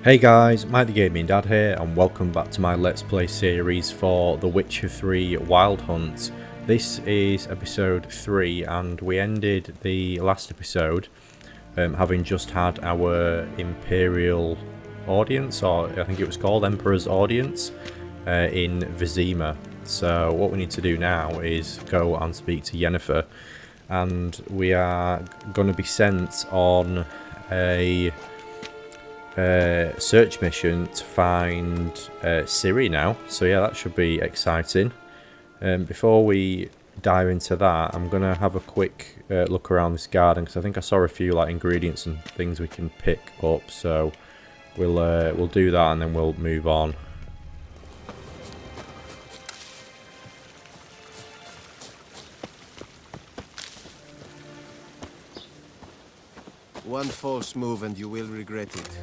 Hey guys, Mike the Gaming Dad here, and welcome back to my Let's Play series for The Witcher 3 Wild Hunt. This is episode 3, and we ended the last episode having just had our Imperial audience, or I think it was called Emperor's Audience, in Vizima. So what we need to do now is go and speak to Yennefer, and we are going to be sent on a search mission to find Ciri now. So yeah, that should be exciting. Before we dive into that, I'm gonna have a quick look around this garden, because I think I saw a few like ingredients and things we can pick up. So we'll do that and then we'll move on. One false move and you will regret it.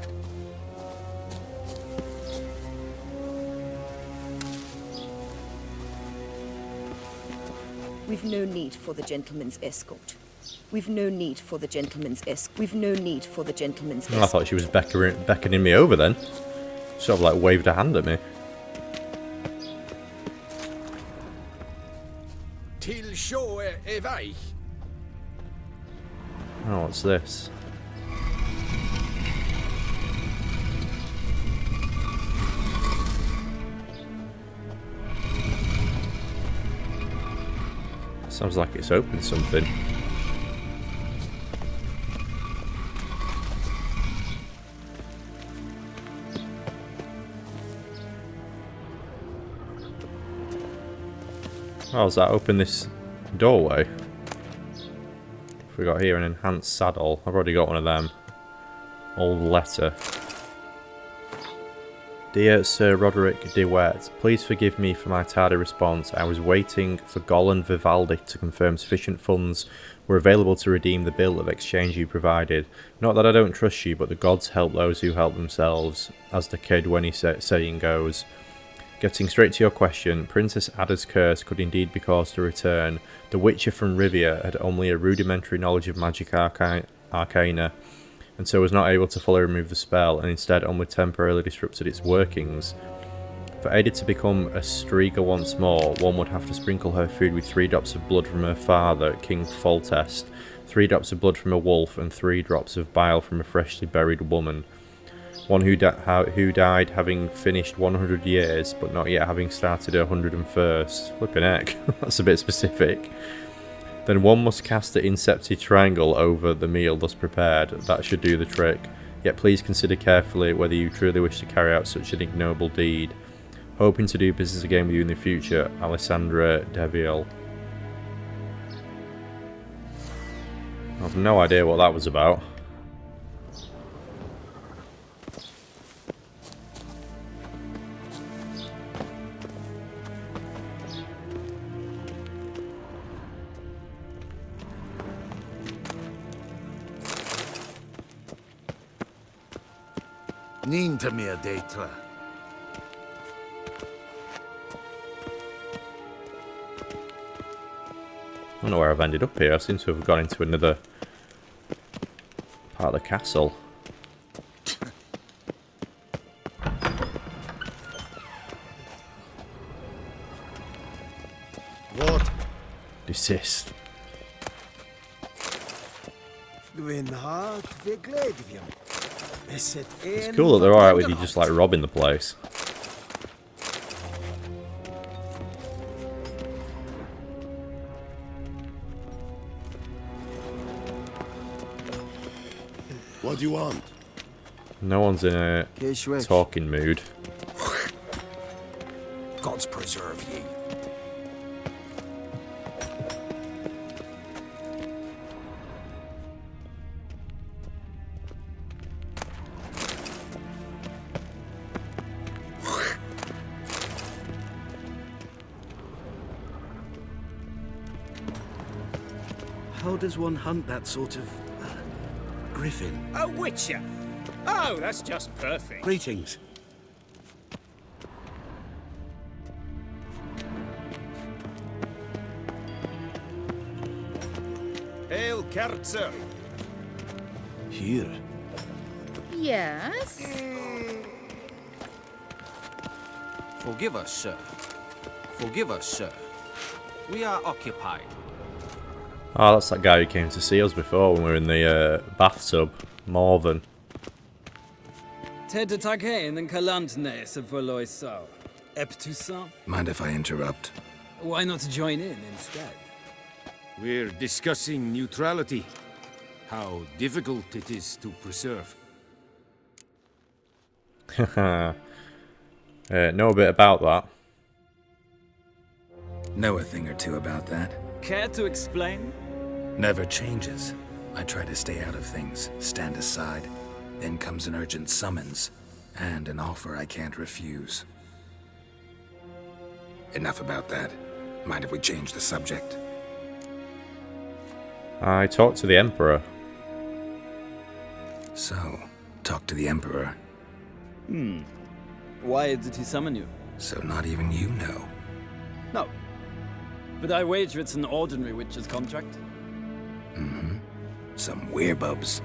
We've no need for the gentleman's escort. We've no need for the gentleman's escort. We've no need for the gentleman's escort. I thought she was beckoning me over then. Sort of like waved a hand at me. Till show weich. Oh, what's this? Sounds like it's opened something. Oh, does that open this doorway? We got here an enhanced saddle. I've already got one of them. Old letter. Dear Sir Roderick de Wet, please forgive me for my tardy response. I was waiting for Goll and Vivaldi to confirm sufficient funds were available to redeem the bill of exchange you provided. Not that I don't trust you, but the gods help those who help themselves, as the Kedweni saying goes. Getting straight to your question, Princess Ada's curse could indeed be caused to return. The Witcher from Rivia had only a rudimentary knowledge of magic arcana, and so was not able to fully remove the spell, and instead only temporarily disrupted its workings. For Ada to become a Striga once more, one would have to sprinkle her food with 3 drops of blood from her father, King Foltest, 3 drops of blood from a wolf, and 3 drops of bile from a freshly buried woman. One who died having finished 100 years, but not yet having started her 101st. Flippin' heck, that's a bit specific. Then one must cast the incepted triangle over the meal thus prepared. That should do the trick. Yet please consider carefully whether you truly wish to carry out such an ignoble deed. Hoping to do business again with you in the future, Alessandra Deviel. I have no idea what that was about. Ninta mir detra. I don't know where I've ended up here. I seem to have gone into another part of the castle. What? Desist. It's cool that they're alright with you just like robbing the place. What do you want? No one's in a talking mood. Gods preserve ye. How does one hunt that sort of griffin? A witcher? Oh, that's just perfect. Greetings. Hail, Kerzer. Here. Yes? Forgive us, sir. Forgive us, sir. We are occupied. Oh, that's that guy who came to see us before when we were in the bathtub. Morven. Ted Takain and Kalantne se Voloisau. Eptusan? Mind if I interrupt? Why not join in instead? We're discussing neutrality. How difficult it is to preserve. Know a bit about that. Know a thing or two about that. Care to explain? Never changes. I try to stay out of things, stand aside. Then comes an urgent summons, and an offer I can't refuse. Enough about that. Mind if we change the subject? I talked to the Emperor. So, talk to the Emperor. Why did he summon you? So not even you know. No. But I wager it's an ordinary witch's contract. Some werebubs.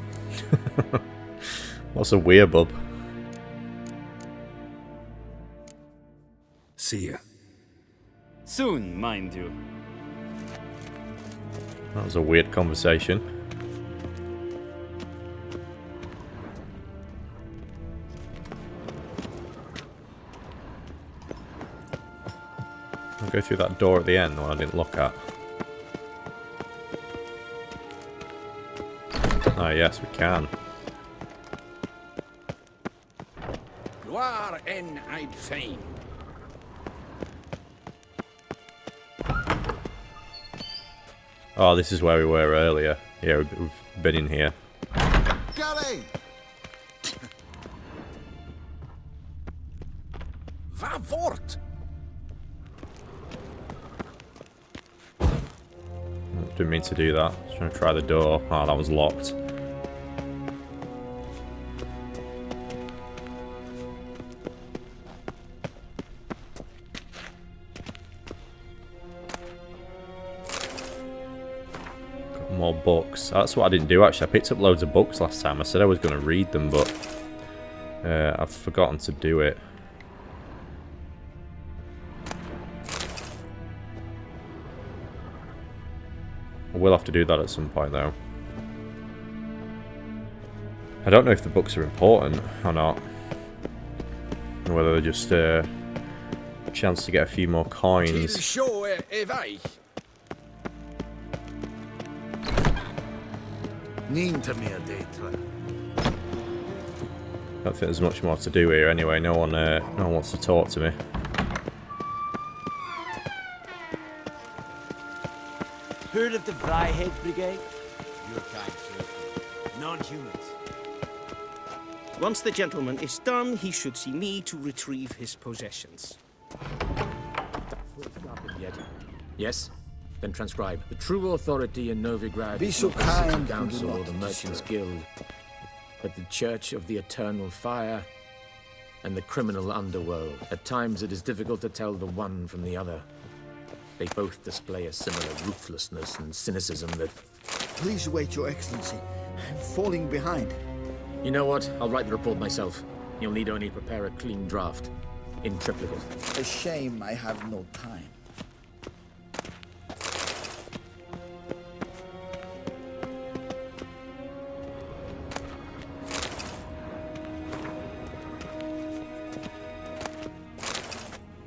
What's a werebub? See ya. Soon, mind you. That was a weird conversation. I'll go through that door at the end, the one I didn't look at. Ah, yes, we can. Gloire en I'd fain. Oh, this is where we were earlier. Yeah, we've been in here. Galley! Va fort! Didn't mean to do that. Just trying to try the door. Oh, that was locked. Got more books. That's what I didn't do actually. I picked up loads of books last time. I said I was going to read them, but I've forgotten to do it. I will have to do that at some point though. I don't know if the books are important or not. Or whether they're just a chance to get a few more coins. Show evai. Ninta me a data. I don't think there's much more to do here anyway. No one wants to talk to me. Heard of the Vryhead Brigade? Your kind, sir. Non-humans. Once the gentleman is done, he should see me to retrieve his possessions. Yet. Yes? Then transcribe. The true authority in Novigrad Be is so not the City kind, Council do or not the Merchants disturb. Guild, but the Church of the Eternal Fire and the criminal underworld. At times it is difficult to tell the one from the other. They both display a similar ruthlessness and cynicism that... Please wait, Your Excellency. I'm falling behind. You know what? I'll write the report myself. You'll need only prepare a clean draft. In triplicate. A shame I have no time.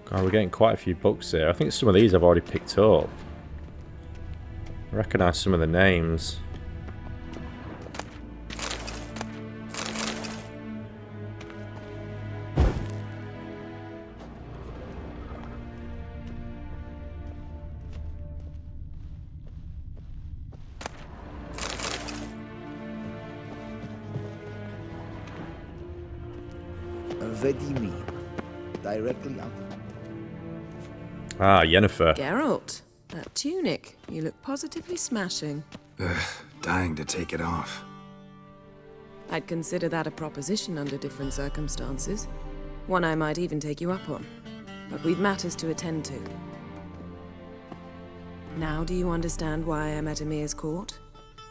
God, we're getting quite a few books here. I think some of these I've already picked up. I recognise some of the names. Vizima. Directly up. Ah, Yennefer. Geralt, that tunic. You look positively smashing. Dying to take it off. I'd consider that a proposition under different circumstances. One I might even take you up on. But we've matters to attend to. Now do you understand why I'm at Emir's court?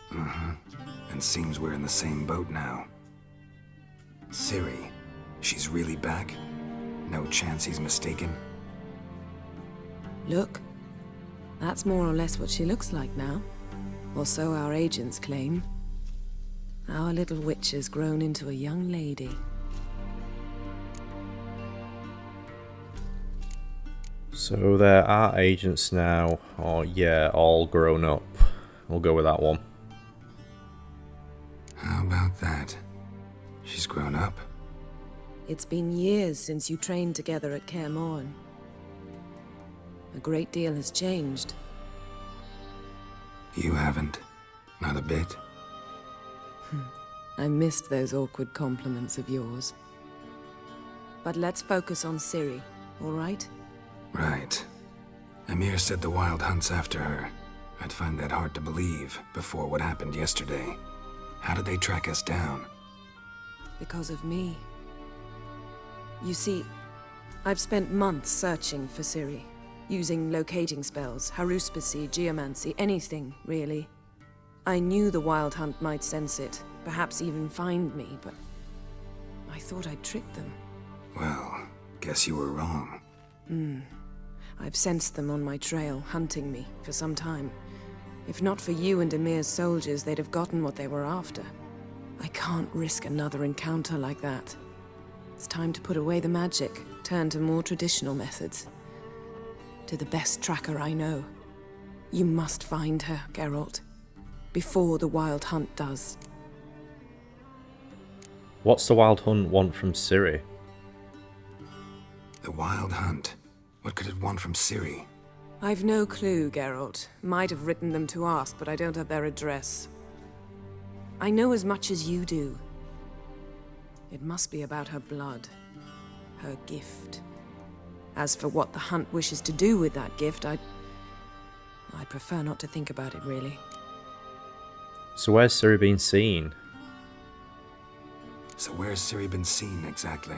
And seems we're in the same boat now. Ciri, she's really back? No chance he's mistaken? Look. That's more or less what she looks like now. Or so our agents claim. Our little witch has grown into a young lady. So there are agents now. Oh yeah, all grown up. We'll go with that one. How about that? She's grown up? It's been years since you trained together at Kaer Morhen. A great deal has changed. You haven't. Not a bit. I missed those awkward compliments of yours. But let's focus on Ciri, all right? Right. Emir said the Wild Hunt's after her. I'd find that hard to believe before what happened yesterday. How did they track us down? Because of me. You see, I've spent months searching for Ciri, using locating spells, haruspicy, geomancy, anything, really. I knew the Wild Hunt might sense it, perhaps even find me, but I thought I'd tricked them. Well, guess you were wrong. I've sensed them on my trail, hunting me, for some time. If not for you and Emir's soldiers, they'd have gotten what they were after. I can't risk another encounter like that. It's time to put away the magic, turn to more traditional methods. To the best tracker I know. You must find her, Geralt. Before the Wild Hunt does. What's the Wild Hunt want from Ciri? The Wild Hunt? What could it want from Ciri? I've no clue, Geralt. Might have written them to ask, but I don't have their address. I know as much as you do. It must be about her blood. Her gift. As for what the Hunt wishes to do with that gift, I'd prefer not to think about it, really. So where's Ciri been seen? So where's Ciri been seen, exactly?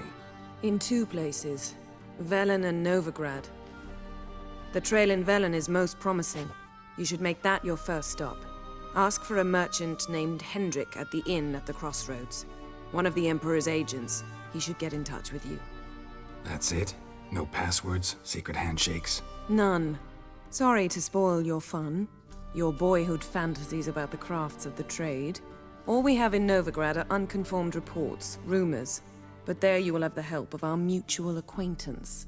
In two places. Velen and Novigrad. The trail in Velen is most promising. You should make that your first stop. Ask for a merchant named Hendrik at the inn at the crossroads. One of the Emperor's agents. He should get in touch with you. That's it? No passwords? Secret handshakes? None. Sorry to spoil your fun. Your boyhood fantasies about the crafts of the trade. All we have in Novigrad are unconfirmed reports, rumors. But there you will have the help of our mutual acquaintance.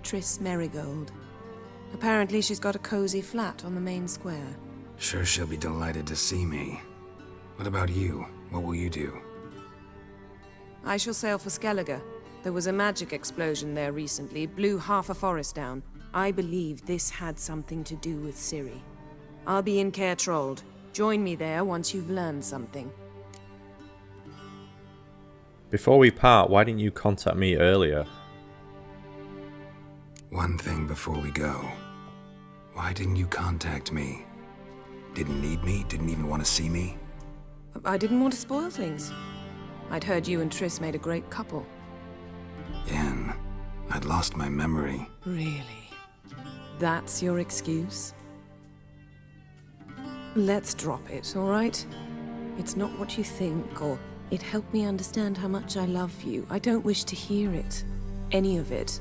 Triss Merigold. Apparently she's got a cozy flat on the main square. Sure she'll be delighted to see me. What about you? What will you do? I shall sail for Skellige. There was a magic explosion there recently, blew half a forest down. I believe this had something to do with Ciri. I'll be in Caer Trold. Join me there once you've learned something. Before we part, why didn't you contact me earlier? One thing before we go. Why didn't you contact me? Didn't need me? Didn't even want to see me? I didn't want to spoil things. I'd heard you and Triss made a great couple. Yen, I'd lost my memory. Really? That's your excuse? Let's drop it, all right? It's not what you think, or it helped me understand how much I love you. I don't wish to hear it. Any of it.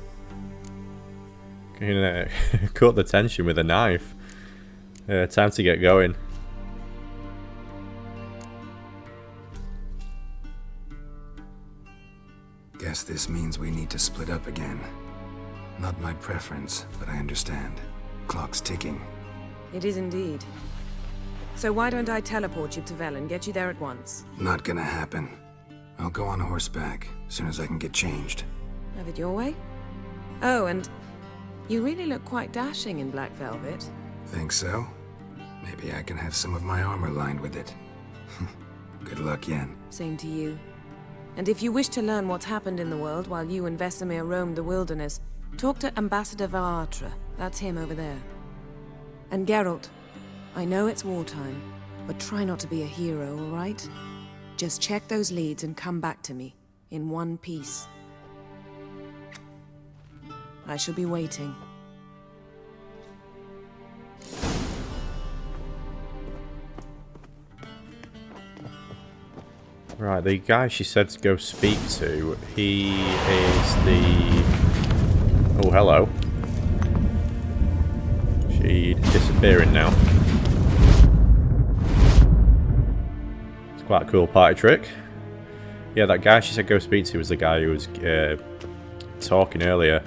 Gonna cut the tension with a knife. Time to get going. Guess this means we need to split up again. Not my preference, but I understand. Clock's ticking. It is indeed. So why don't I teleport you to Velen, get you there at once? Not gonna happen. I'll go on horseback, as soon as I can get changed. Have it your way? Oh, and you really look quite dashing in black velvet. Think so? Maybe I can have some of my armor lined with it. Good luck, Yen. Same to you. And if you wish to learn what's happened in the world while you and Vesemir roamed the wilderness, talk to Ambassador Varatra. That's him over there. And Geralt, I know it's wartime, but try not to be a hero, all right? Just check those leads and come back to me, in one piece. I shall be waiting. Right, the guy she said to go speak to, he is the... Oh, hello. She's disappearing now. It's quite a cool party trick. Yeah, that guy she said go speak to was the guy who was talking earlier.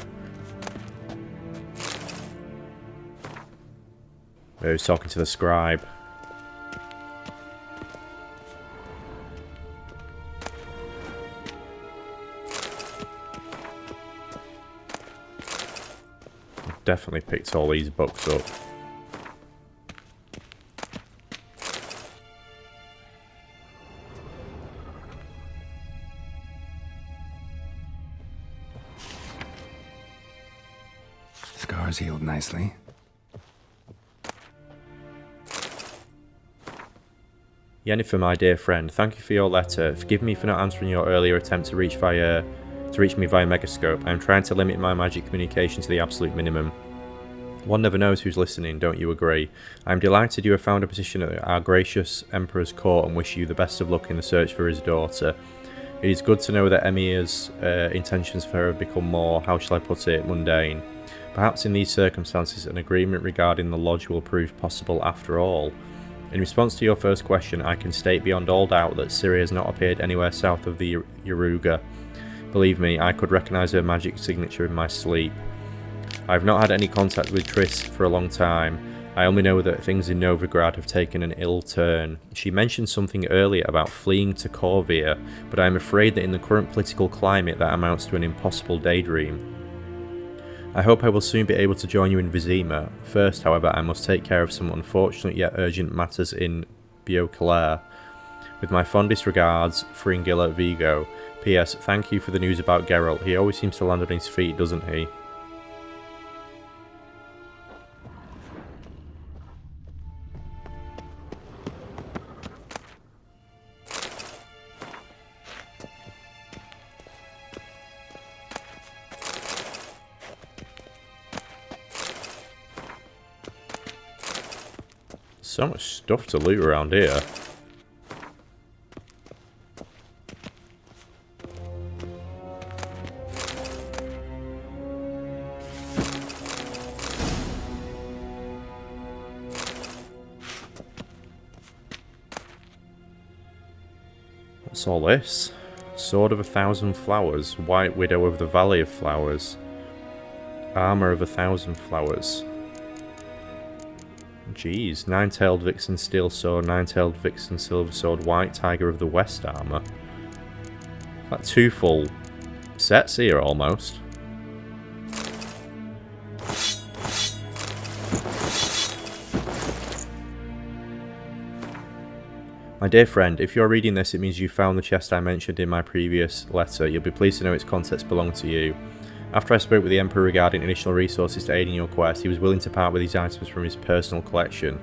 He was talking to the scribe. Definitely picked all these books up. Scars healed nicely. Yennefer, my dear friend, thank you for your letter. Forgive me for not answering your earlier attempt to reach me via Megascope. I am trying to limit my magic communication to the absolute minimum. One never knows who's listening, don't you agree? I am delighted you have found a position at our gracious Emperor's court and wish you the best of luck in the search for his daughter. It is good to know that Emir's intentions for her have become more, how shall I put it, mundane. Perhaps in these circumstances an agreement regarding the lodge will prove possible after all. In response to your first question, I can state beyond all doubt that Ciri has not appeared anywhere south of the Yaruga. Believe me, I could recognise her magic signature in my sleep. I have not had any contact with Triss for a long time. I only know that things in Novigrad have taken an ill turn. She mentioned something earlier about fleeing to Corvia, but I am afraid that in the current political climate that amounts to an impossible daydream. I hope I will soon be able to join you in Vizima. First, however, I must take care of some unfortunate yet urgent matters in Beauclair. With my fondest regards, Fringilla Vigo. P.S. Thank you for the news about Geralt. He always seems to land on his feet, doesn't he? So much stuff to loot around here. What's all this? Sword of 1,000 Flowers, White Widow of the Valley of Flowers, Armour of 1,000 Flowers. Jeez, Nine-Tailed Vixen Steel Sword, Nine-Tailed Vixen Silver Sword, White Tiger of the West Armour. Like 2 full sets here almost. My dear friend, if you're reading this, it means you found the chest I mentioned in my previous letter. You'll be pleased to know its contents belong to you. After I spoke with the Emperor regarding additional resources to aid in your quest, he was willing to part with these items from his personal collection.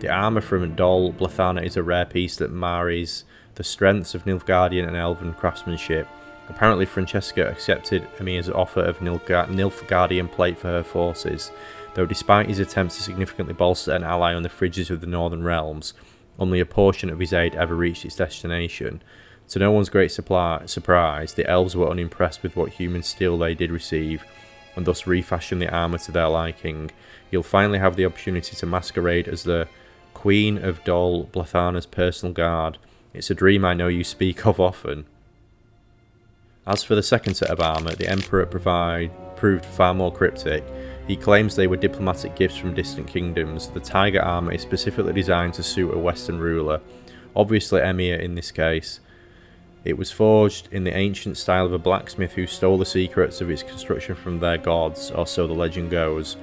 The armour from Dol Blathana is a rare piece that marries the strengths of Nilfgaardian and Elven craftsmanship. Apparently Francesca accepted Emir's offer of Nilfgaardian plate for her forces, though despite his attempts to significantly bolster an ally on the fringes of the Northern Realms, only a portion of his aid ever reached its destination. To no one's great surprise, the elves were unimpressed with what human steel they did receive, and thus refashioned the armour to their liking. You'll finally have the opportunity to masquerade as the Queen of Dol Blathana's personal guard. It's a dream I know you speak of often. As for the second set of armour, the Emperor proved far more cryptic. He claims they were diplomatic gifts from distant kingdoms. The tiger armour is specifically designed to suit a Western ruler, obviously Emir in this case. It was forged in the ancient style of a blacksmith who stole the secrets of its construction from their gods, or so the legend goes.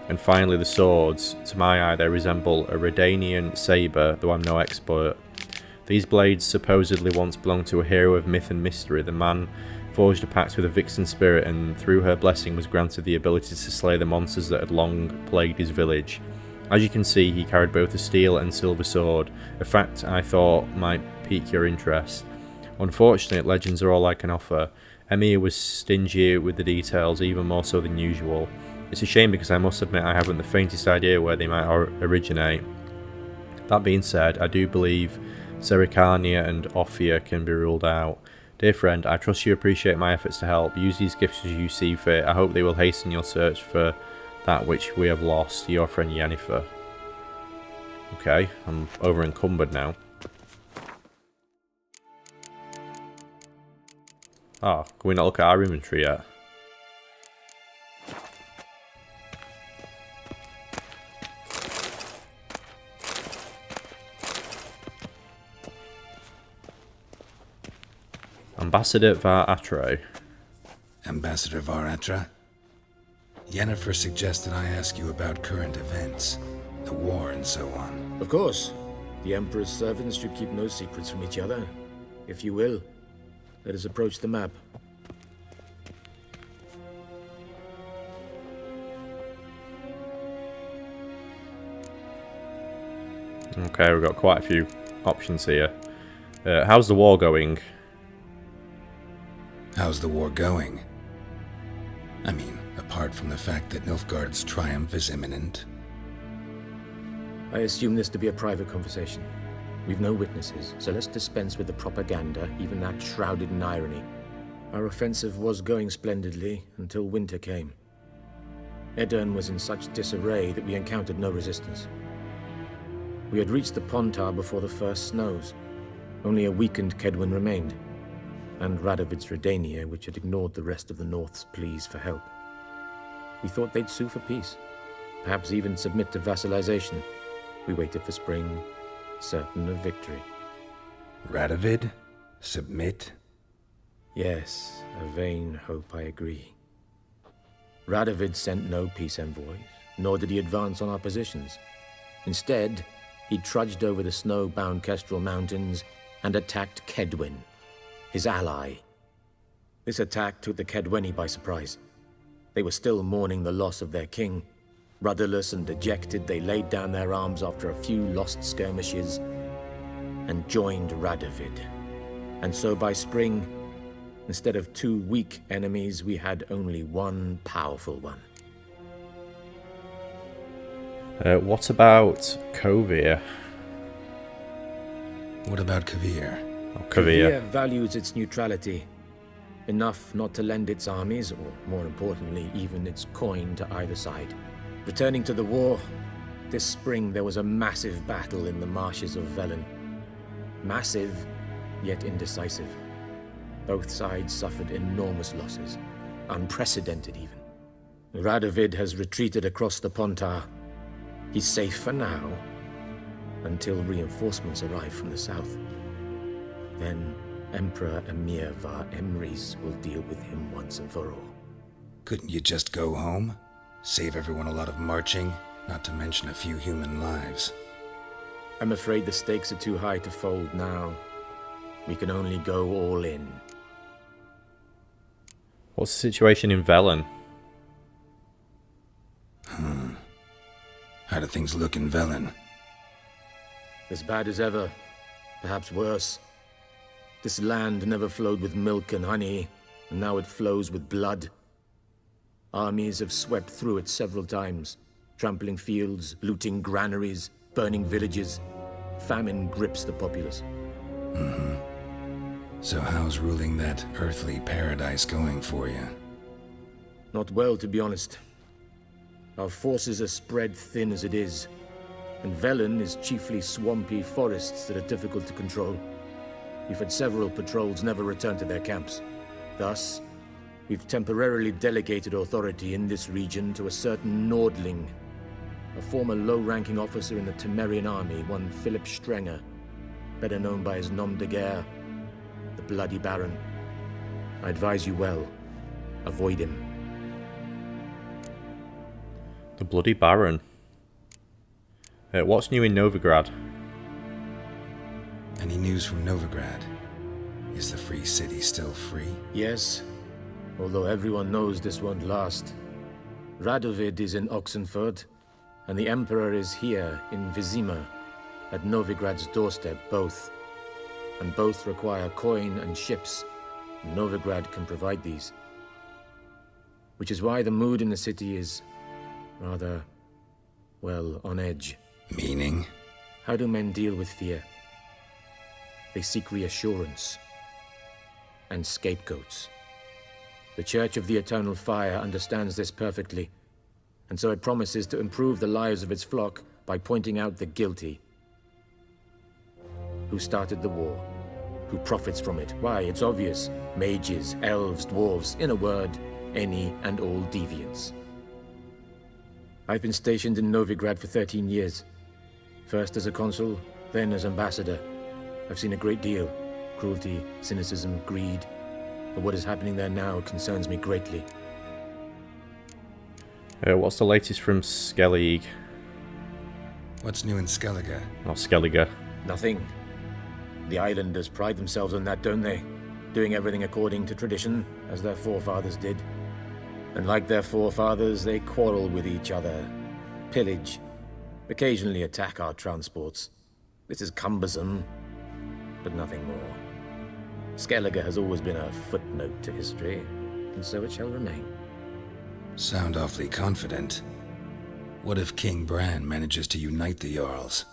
And finally the swords. To my eye they resemble a Redanian sabre, though I'm no expert. These blades supposedly once belonged to a hero of myth and mystery. The man forged a pact with a vixen spirit, and through her blessing was granted the ability to slay the monsters that had long plagued his village. As you can see, he carried both a steel and silver sword, a fact I thought might pique your interest. Unfortunately, legends are all I can offer. Emir was stingy with the details, even more so than usual. It's a shame because I must admit I haven't the faintest idea where they might originate. That being said, I do believe Serikania and Ophia can be ruled out. Dear friend, I trust you appreciate my efforts to help. Use these gifts as you see fit. I hope they will hasten your search for that which we have lost. Your friend Yennefer. Okay, I'm over encumbered now. Oh, can we not look at our inventory yet? Ambassador Var Atre. Ambassador Var Atre? Yennefer suggested I ask you about current events, the war and so on. Of course. The Emperor's servants should keep no secrets from each other. If you will, let us approach the map. Okay, we've got quite a few options here. How's the war going? How's the war going? I mean, apart from the fact that Nilfgaard's triumph is imminent. I assume this to be a private conversation. We've no witnesses, so let's dispense with the propaganda, even that shrouded in irony. Our offensive was going splendidly until winter came. Edirn was in such disarray that we encountered no resistance. We had reached the Pontar before the first snows. Only a weakened Kedwin remained, and Radovid's Redania, which had ignored the rest of the North's pleas for help. We thought they'd sue for peace, perhaps even submit to vassalization. We waited for spring, certain of victory. Radovid? Submit? Yes, a vain hope, I agree. Radovid sent no peace envoys, nor did he advance on our positions. Instead, he trudged over the snow-bound Kestrel Mountains and attacked Kedwin, his ally. This attack took the Kedweni by surprise. They were still mourning the loss of their king. Rudderless and dejected, they laid down their arms after a few lost skirmishes and joined Radovid. And so by spring, instead of two weak enemies, we had only one powerful one. What about Kovir? What about Kovir? Oh, Kovir values its neutrality, enough not to lend its armies, or more importantly, even its coin to either side. Returning to the war, this spring there was a massive battle in the marshes of Velen. Massive, yet indecisive. Both sides suffered enormous losses, unprecedented even. Radovid has retreated across the Pontar. He's safe for now, until reinforcements arrive from the south. Then Emperor Emir Var Emrys will deal with him once and for all. Couldn't you just go home? Save everyone a lot of marching, not to mention a few human lives. I'm afraid the stakes are too high to fold now. We can only go all in. What's the situation in Velen? How do things look in Velen? As bad as ever, perhaps worse. This land never flowed with milk and honey, and now it flows with blood. Armies have swept through it several times, trampling fields, looting granaries, burning villages. Famine grips the populace. So how's ruling that earthly paradise going for you? Not well, to be honest. Our forces are spread thin as it is, and Velen is chiefly swampy forests that are difficult to control. We've had several patrols never return to their camps. Thus, we've temporarily delegated authority in this region to a certain Nordling, a former low-ranking officer in the Temerian army, one Philip Strenger, better known by his nom de guerre, the Bloody Baron. I advise you well. Avoid him. The Bloody Baron. What's new in Novigrad? Any news from Novigrad? Is the free city still free? Yes, although everyone knows this won't last. Radovid is in Oxenford, and the Emperor is here in Vizima, at Novigrad's doorstep, both. And both require coin and ships. Novigrad can provide these. Which is why the mood in the city is rather, well, on edge. Meaning? How do men deal with fear? They seek reassurance and scapegoats. The Church of the Eternal Fire understands this perfectly, and so it promises to improve the lives of its flock by pointing out the guilty. Who started the war? Who profits from it? Why, it's obvious. Mages, elves, dwarves, in a word, any and all deviants. I've been stationed in Novigrad for 13 years. First as a consul, then as ambassador. I've seen a great deal. Cruelty, cynicism, greed. But what is happening there now concerns me greatly. What's the latest from Skellig? What's new in Skellige? Or Skellige? Nothing. The islanders pride themselves on that, don't they? Doing everything according to tradition, as their forefathers did. And like their forefathers, they quarrel with each other, pillage, occasionally attack our transports. This is cumbersome, but nothing more. Skellige has always been a footnote to history, and so it shall remain. Sound awfully confident. What if King Bran manages to unite the Jarls?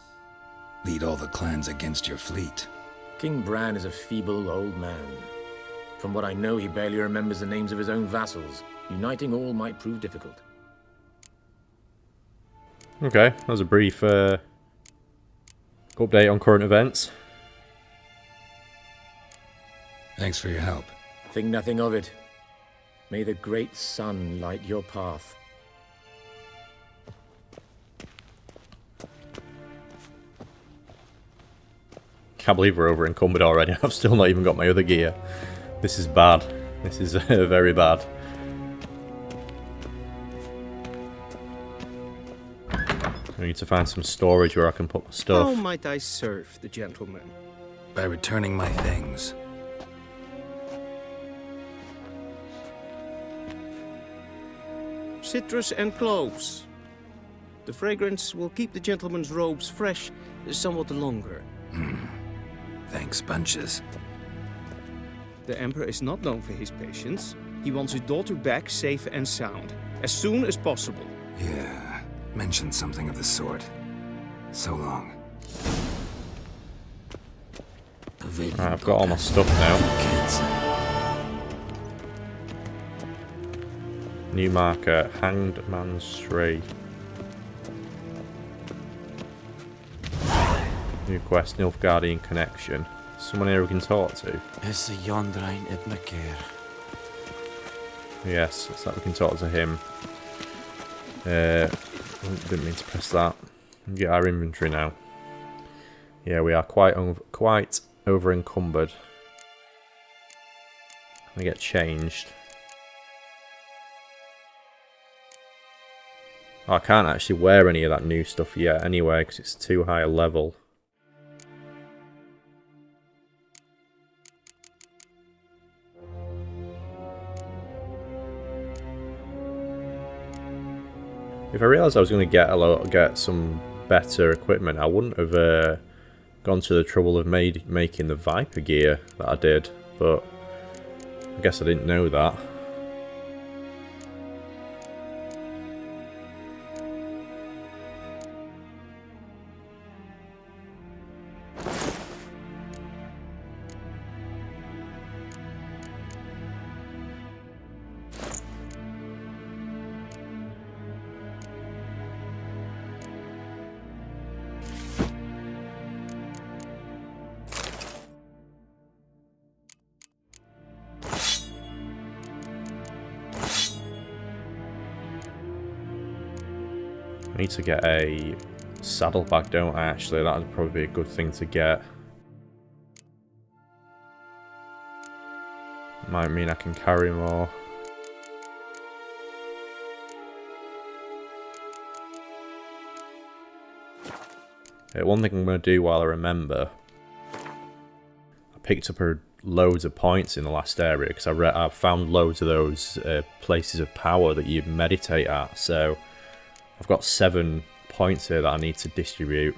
Lead all the clans against your fleet? King Bran is a feeble old man. From what I know, he barely remembers the names of his own vassals. Uniting all might prove difficult. Okay, that was a brief update on current events. Thanks for your help. Think nothing of it. May the great sun light your path. Can't believe we're over encumbered already. I've still not even got my other gear. This is bad. This is very bad. I need to find some storage where I can put my stuff. How might I serve the gentleman? By returning my things. Citrus and cloves. The fragrance will keep the gentleman's robes fresh somewhat longer. Thanks, bunches. The Emperor is not known for his patience. He wants his daughter back safe and sound, as soon as possible. Yeah, mentioned something of the sort. So long. Right, I've got all my stuff now. New marker, Hanged Man's Tree. New quest, Nilfgaardian Connection. Someone here we can talk to. Is a Yondrain Ibnakir. Yes, it's like we can talk to him. Didn't mean to press that. Get our inventory now. Yeah, we are quite over encumbered. We get changed. Oh, I can't actually wear any of that new stuff yet anyway, because it's too high a level. If I realised I was going to get some better equipment, I wouldn't have gone to the trouble of making the Viper gear that I did, but I guess I didn't know that. I need to get a saddlebag, don't I, actually? That would probably be a good thing to get. Might mean I can carry more. One thing I'm going to do while I remember, I picked up loads of points in the last area because I found loads of those places of power that you meditate at, so I've got 7 points here that I need to distribute.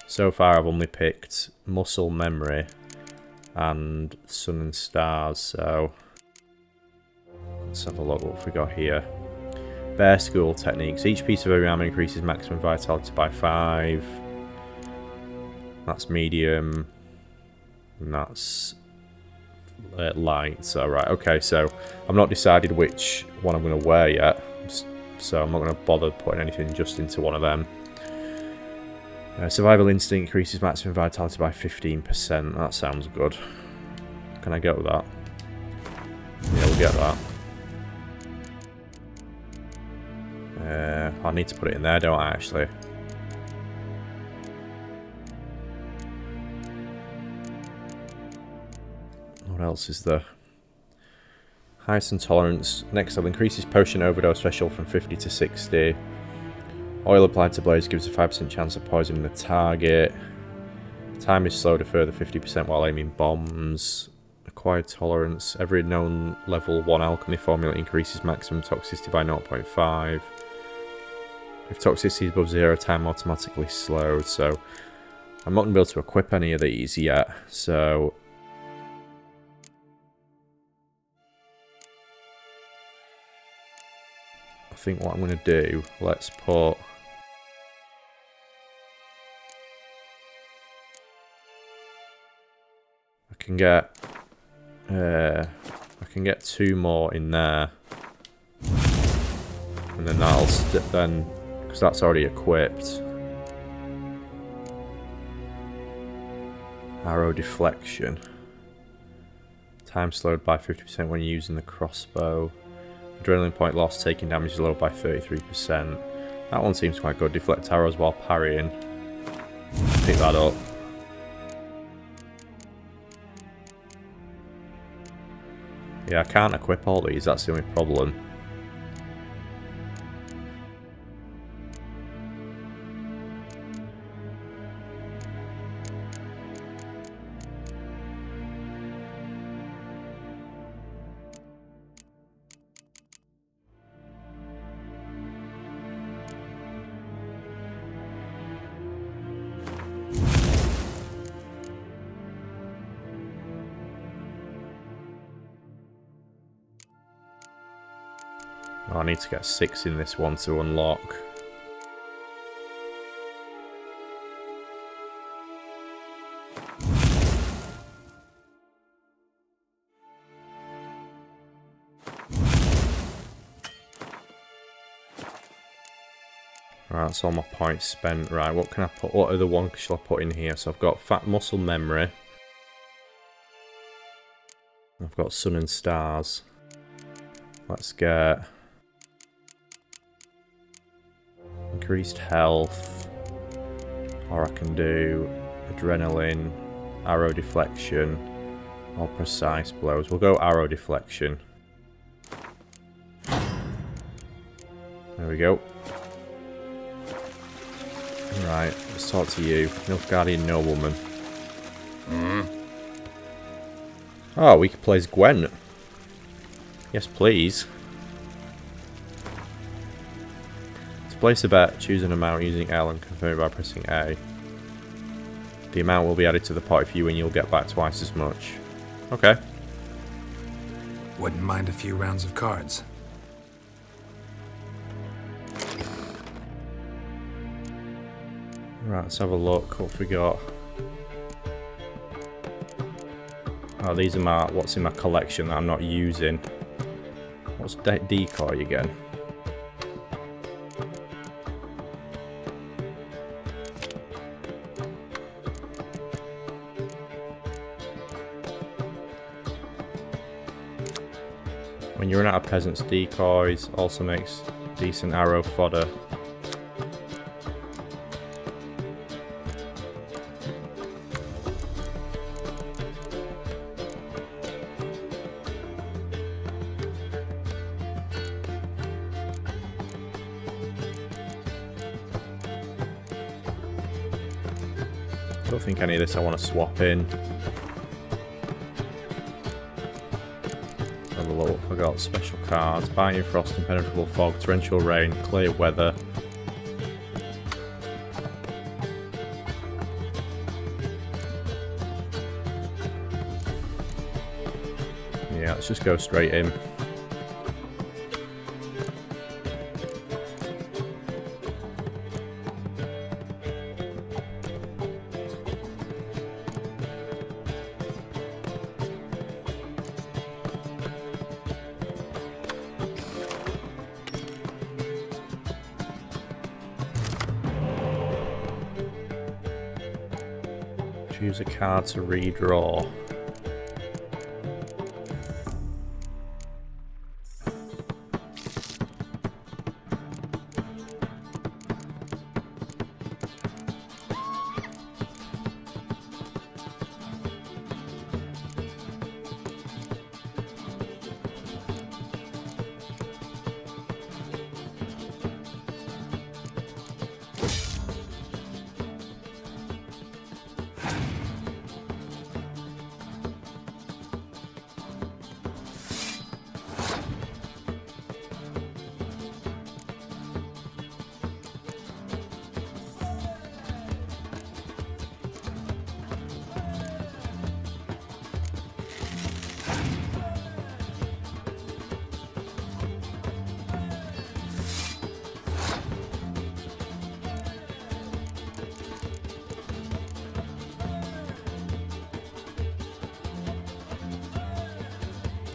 So far I've only picked muscle memory and sun and stars, so let's have a look what we got here. Bear school techniques. Each piece of heavy armor increases maximum vitality by 5. That's medium. And that's light. So, right, okay, so I've not decided which one I'm going to wear yet. So I'm not going to bother putting anything just into one of them. Survival instinct increases maximum vitality by 15%. That sounds good. Can I get with that? Yeah, we'll get that. I need to put it in there, don't I, actually? What else is there? Highest intolerance. Next level increases potion overdose threshold from 50 to 60. Oil applied to blades gives a 5% chance of poisoning the target. Time is slowed a further 50% while aiming bombs. Acquired tolerance. Every known level 1 alchemy formula increases maximum toxicity by 0.5. If toxicity is above 0, time automatically slowed. So I'm not going to be able to equip any of these yet. So I think what I'm going to do, let's put... I can get 2 more in there, and then that'll because that's already equipped. Arrow deflection. Time slowed by 50% when using the crossbow. Adrenaline point loss, taking damage is lowered by 33%. That one seems quite good. Deflect arrows while parrying. Pick that up. Yeah, I can't equip all these, that's the only problem. Oh, I need to get 6 in this one to unlock. Right, that's all my points spent. Right, what can I put? What other one shall I put in here? So I've got Fat Muscle Memory. I've got Sun and Stars. Let's get increased health, or I can do adrenaline, arrow deflection, or precise blows. We'll go arrow deflection. There we go. Right, let's talk to you, Nilfgaardian nobleman. Oh, we can play as Gwent. Yes, please. To place a bet, choose an amount using L and confirm it by pressing A. The amount will be added to the pot if you win, you'll get back twice as much. Okay. Wouldn't mind a few rounds of cards. Right, let's have a look. What have we got? Oh, these are what's in my collection that I'm not using. What's decoy again? When you run out of peasants, decoys also makes decent arrow fodder. I don't think any of this I want to swap in. Have a look. I got special cards: biting frost, impenetrable fog, torrential rain, clear weather. Yeah, let's just go straight in. Choose a card to redraw.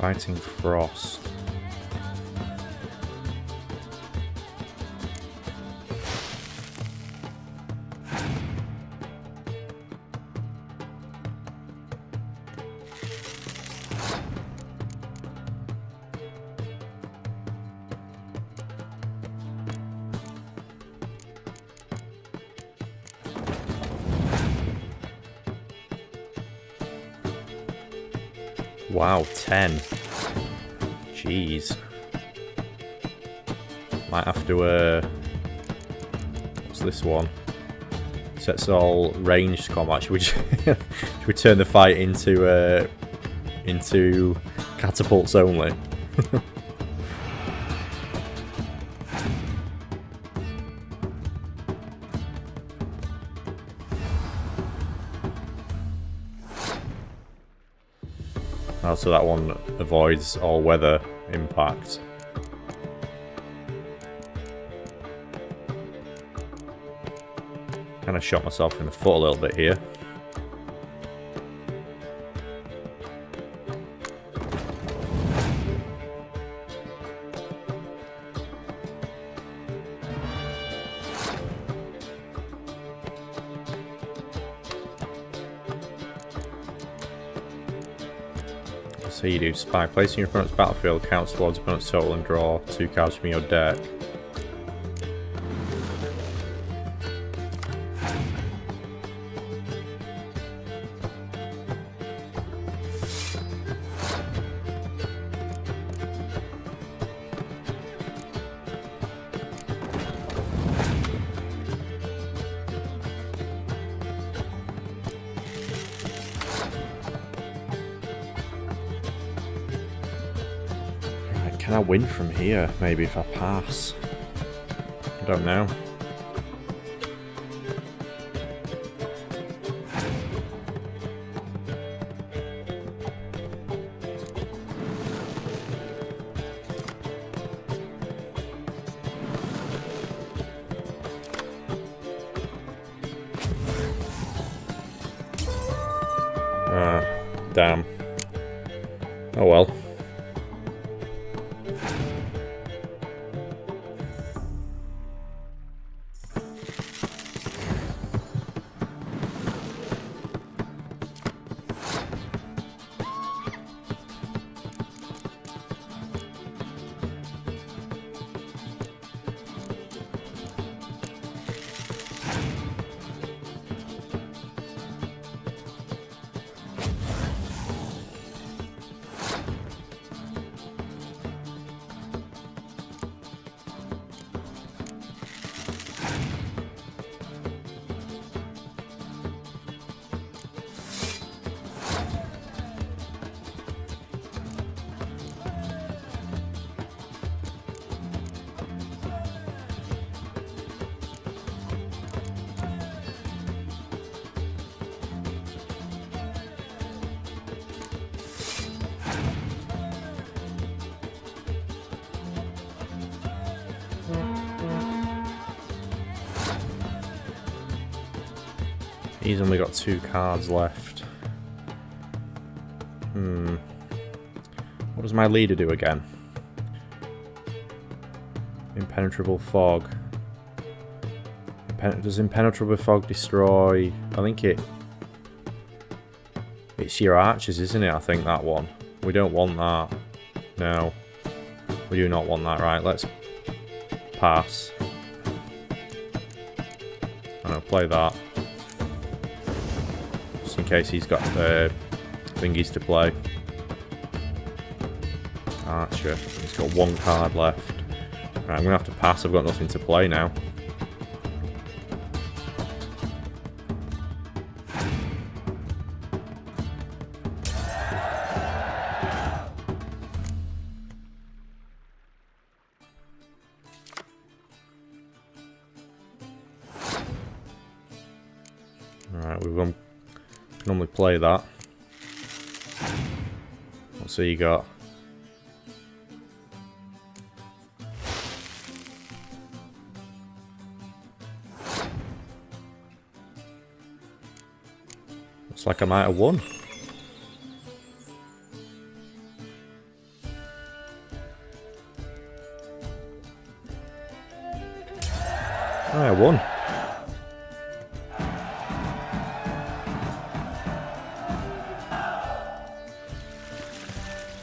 Biting Frost. Wow, 10. Jeez. Might have to, what's this one? Sets all ranged combat. Should we turn the fight into catapults only? Oh, so that one avoids all weather impact. Kind of shot myself in the foot a little bit here. So you do spy. Placing your opponent's battlefield counts towards opponent's total and draw 2 cards from your deck. Can I win from here, maybe, if I pass? I don't know. Damn. Oh well. He's only got 2 cards left. What does my leader do again? Impenetrable Fog. Does Impenetrable Fog destroy... I think it It's your archers, isn't it? I think that one. We don't want that. No. We do not want that. Right, let's pass. I'm going to play that. Just in case he's got thingies to play. Archer. He's got one card left. Right, I'm going to have to pass. I've got nothing to play now. Alright, we can normally play that. What's he got? Looks like I might have won. I won.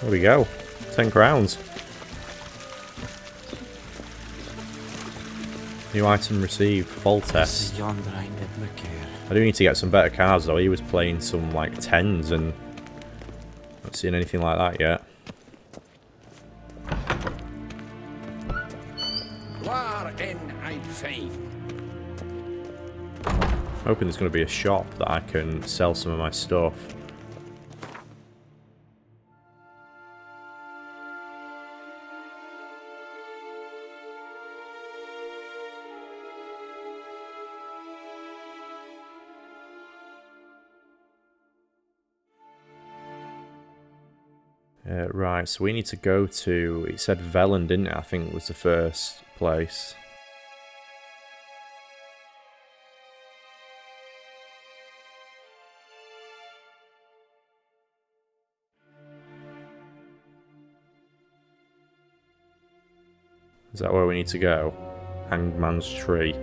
There we go. 10 crowns. New item received. Fall test. I do need to get some better cards though. He was playing some like 10s and not seeing anything like that yet. Hoping there's going to be a shop that I can sell some of my stuff. Right, so we need to go to, it said Velen, didn't it? I think was the first place. Is that where we need to go? Hangman's Tree.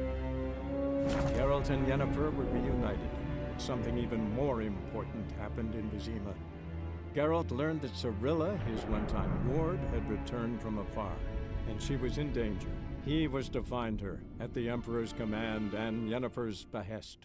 Geralt and Yennefer were reunited, but something even more important happened in Vizima. Geralt learned that Cirilla, his one-time ward, had returned from afar, and she was in danger. He was to find her, at the Emperor's command and Yennefer's behest.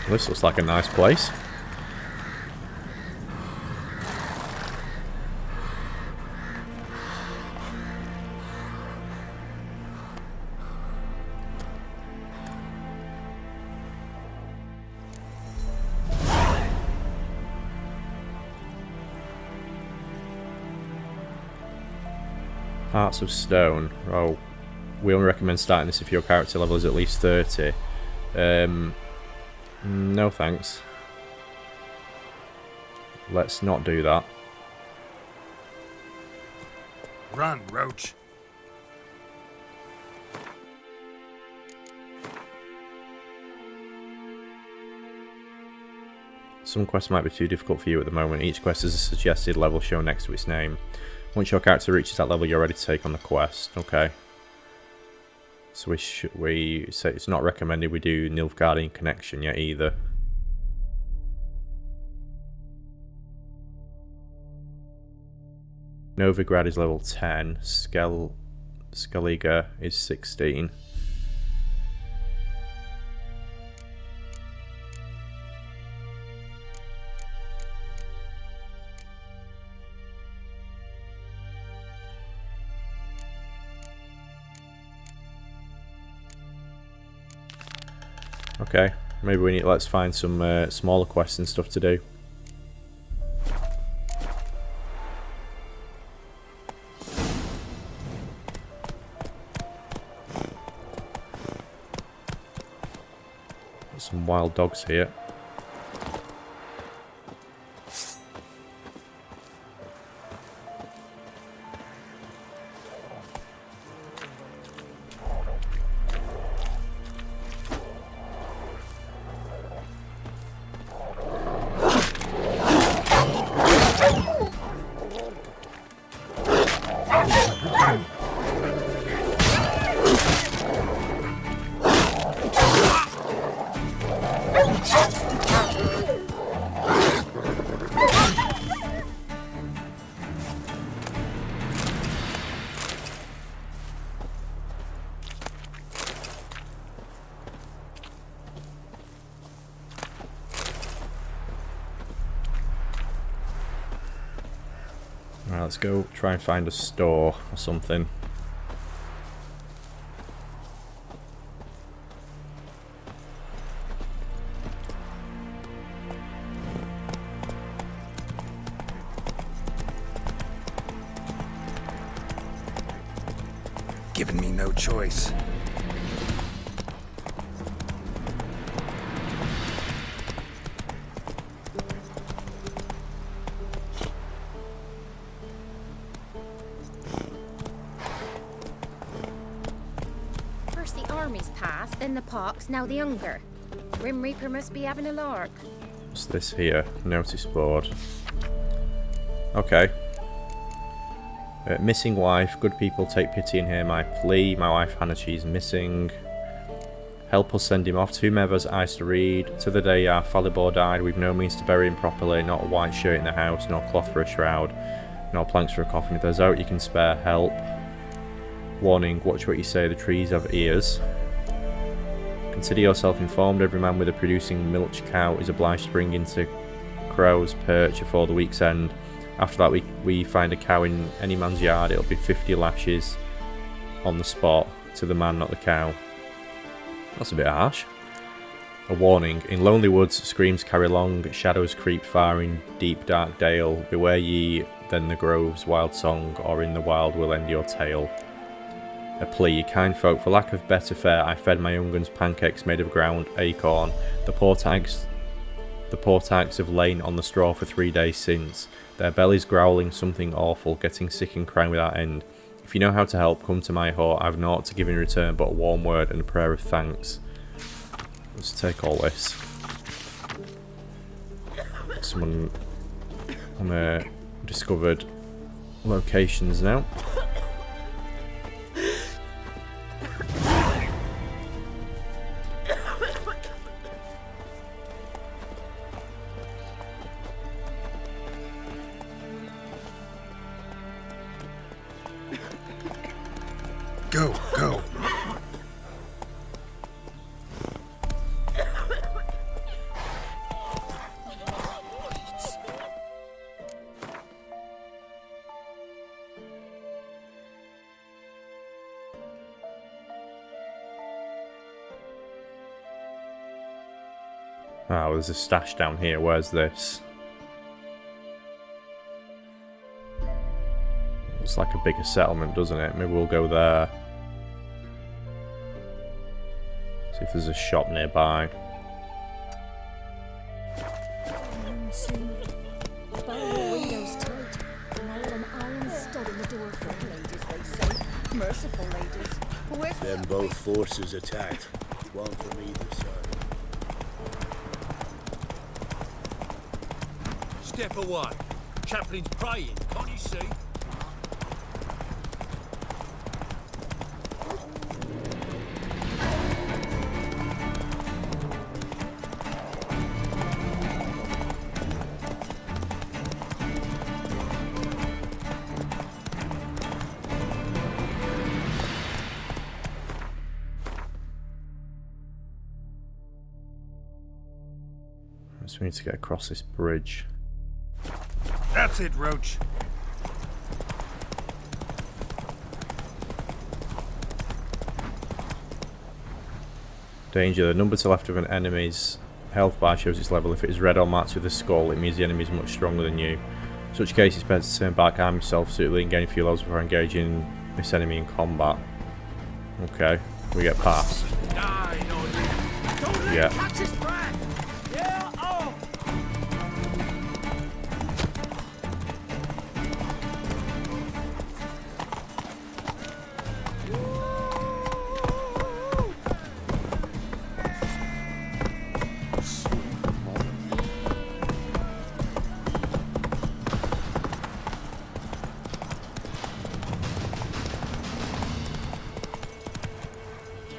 This looks like a nice place. Hearts of Stone. Oh, we only recommend starting this if your character level is at least 30. No thanks. Let's not do that. Run, Roach. Some quests might be too difficult for you at the moment. Each quest is a suggested level shown next to its name. Once your character reaches that level, you're ready to take on the quest. Okay. So we say it's not recommended we do Nilfgaardian Connection yet either. Novigrad is level 10. Skellige is 16. Okay, maybe we need. Let's find some smaller quests and stuff to do. Some wild dogs here. Right, let's go try and find a store or something. Giving me no choice. First the armies passed, then the pox, now the hunger. Grim Reaper must be having a lark. What's this here? Notice board. Okay. Missing wife. Good people, take pity and hear my plea. My wife Hannah, she's missing. Help us send him off. To whomever's eyes to read. To the day our Falibor died, we've no means to bury him properly. Not a white shirt in the house, nor cloth for a shroud, nor planks for a coffin. If there's out you can spare, help. Warning, watch what you say, the trees have ears. Consider yourself informed. Every man with a producing milch cow is obliged to bring into crow's perch before the week's end. After that, we find a cow in any man's yard, it'll be 50 lashes on the spot to the man, not the cow. That's a bit harsh. A warning, in lonely woods, screams carry long, shadows creep far in deep dark dale. Beware ye, then the grove's wild song, or in the wild will end your tale. A plea, kind folk, for lack of better fare, I fed my young guns pancakes made of ground acorn. The poor tags have lain on the straw for 3 days since, their bellies growling something awful, getting sick and crying without end. If you know how to help, come to my hut. I've naught to give in return but a warm word and a prayer of thanks. Let's take all this. Someone on discovered locations now. Go, go. Oh, there's a stash down here. Where's this? Looks like a bigger settlement, doesn't it? Maybe we'll go there. See if there's a shop nearby. Then both forces attacked, one from either side. Step away. Chaplain's praying, can't you see? So we need to get across this bridge. That's it, Roach. Danger. The number to the left of an enemy's health bar shows its level. If it is red or marked with a skull, it means the enemy is much stronger than you. In such case, it's better to turn back, arm yourself suitably, and gain a few levels before engaging this enemy in combat. Okay, we get past. Die, no, don't yet.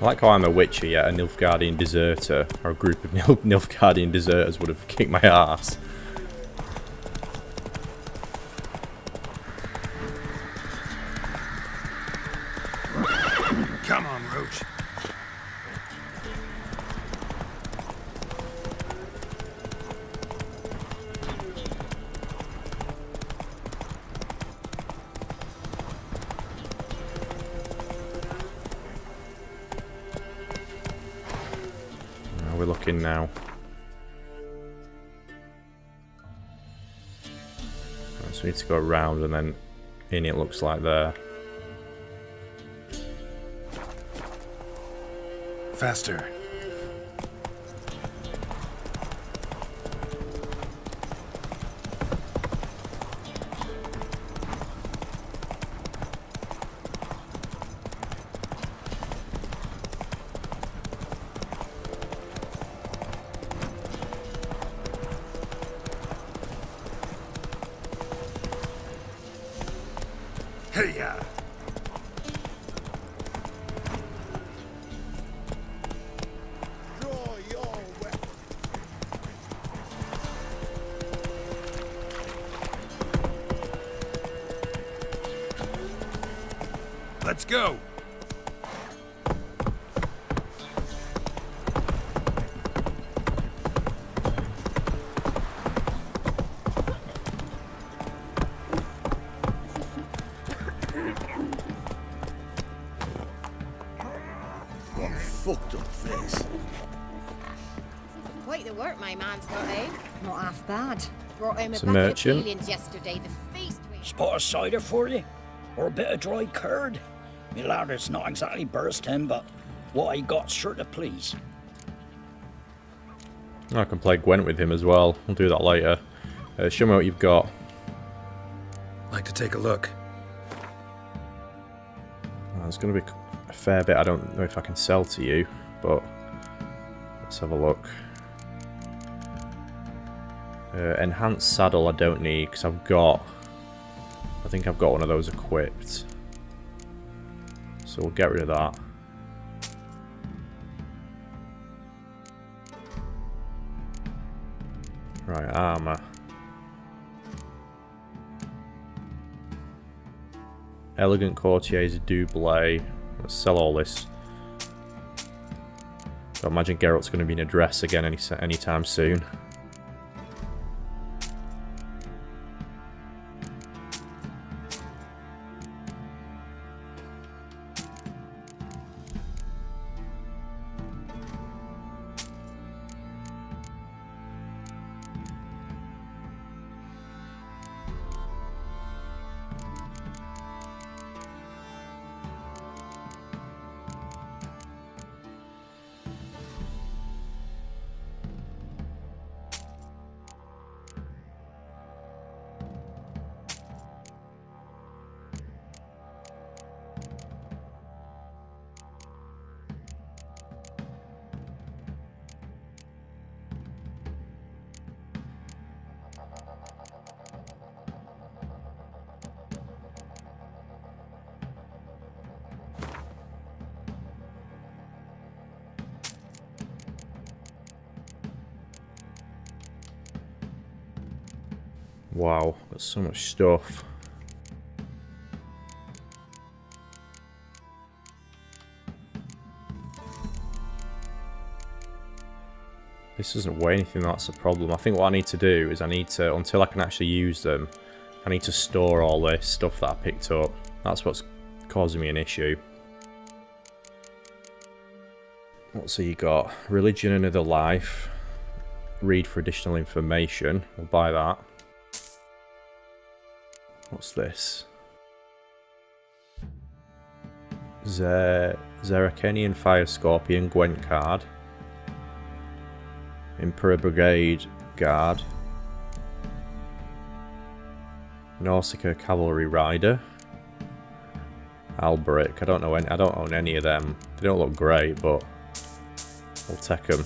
I like how I'm a Witcher, yet a Nilfgaardian deserter, or a group of Nilfgaardian deserters would have kicked my ass. Come on, Roach. We're looking now. So we need to go around and then in, it looks like there. Faster. Hey-ya! Let's go! One fucked up face. Quite the work my man's got, eh? Not half bad. Brought him a It's a bucket merchant. of aliens yesterday. The feast we... Spot of cider for you? Or a bit of dry curd? Me lad, it's not exactly bursting, but what I got's sure to please. I can play Gwent with him as well. We'll do that later. Show me what you've got. Like to take a look. There's going to be a fair bit I don't know if I can sell to you, but let's have a look. Enhanced saddle I don't need because I think I've got one of those equipped. So we'll get rid of that. Right, armour. Elegant Courtier's Doublé. Let's sell all this. I imagine Geralt's going to be in a dress again anytime soon. Wow, got so much stuff. This doesn't weigh anything, that's a problem. I think what I need to do is until I can actually use them, I need to store all this stuff that I picked up. That's what's causing me an issue. What's he got? Religion, another life. Read for additional information. We'll buy that. What's this? Zerakenian Fire Scorpion Gwent card. Emperor Brigade Guard. Nausicaa Cavalry Rider. Alberic. I don't own any of them. They don't look great, but we'll take them.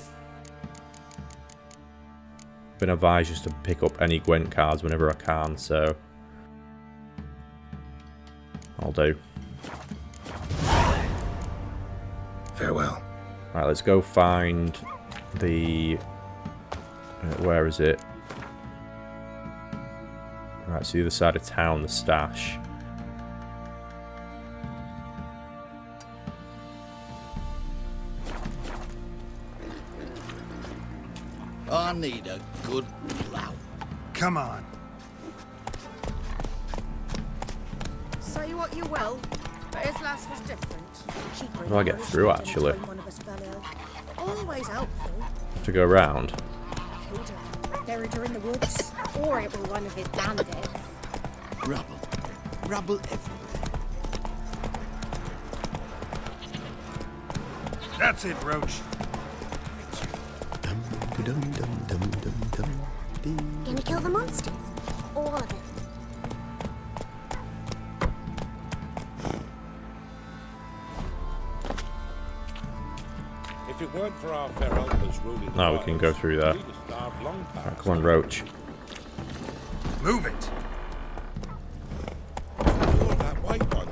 Been advised just to pick up any Gwent cards whenever I can, so I'll do. Farewell. Right, let's go find the... where is it? Right, it's the other side of town, the stash. I need a good plow. Come on. Say what you will, but his last was different. How do I get through, actually? Always helpful. To go round? Killed her, buried her in the woods, or it were one of his bandits. Rubble. Rubble everywhere. That's it, Roach. Gonna kill the monsters? All of it. If it weren't for our fair elders ruling the No, we can go through there. Right, come on, Roach. Move it. You're that way, bud.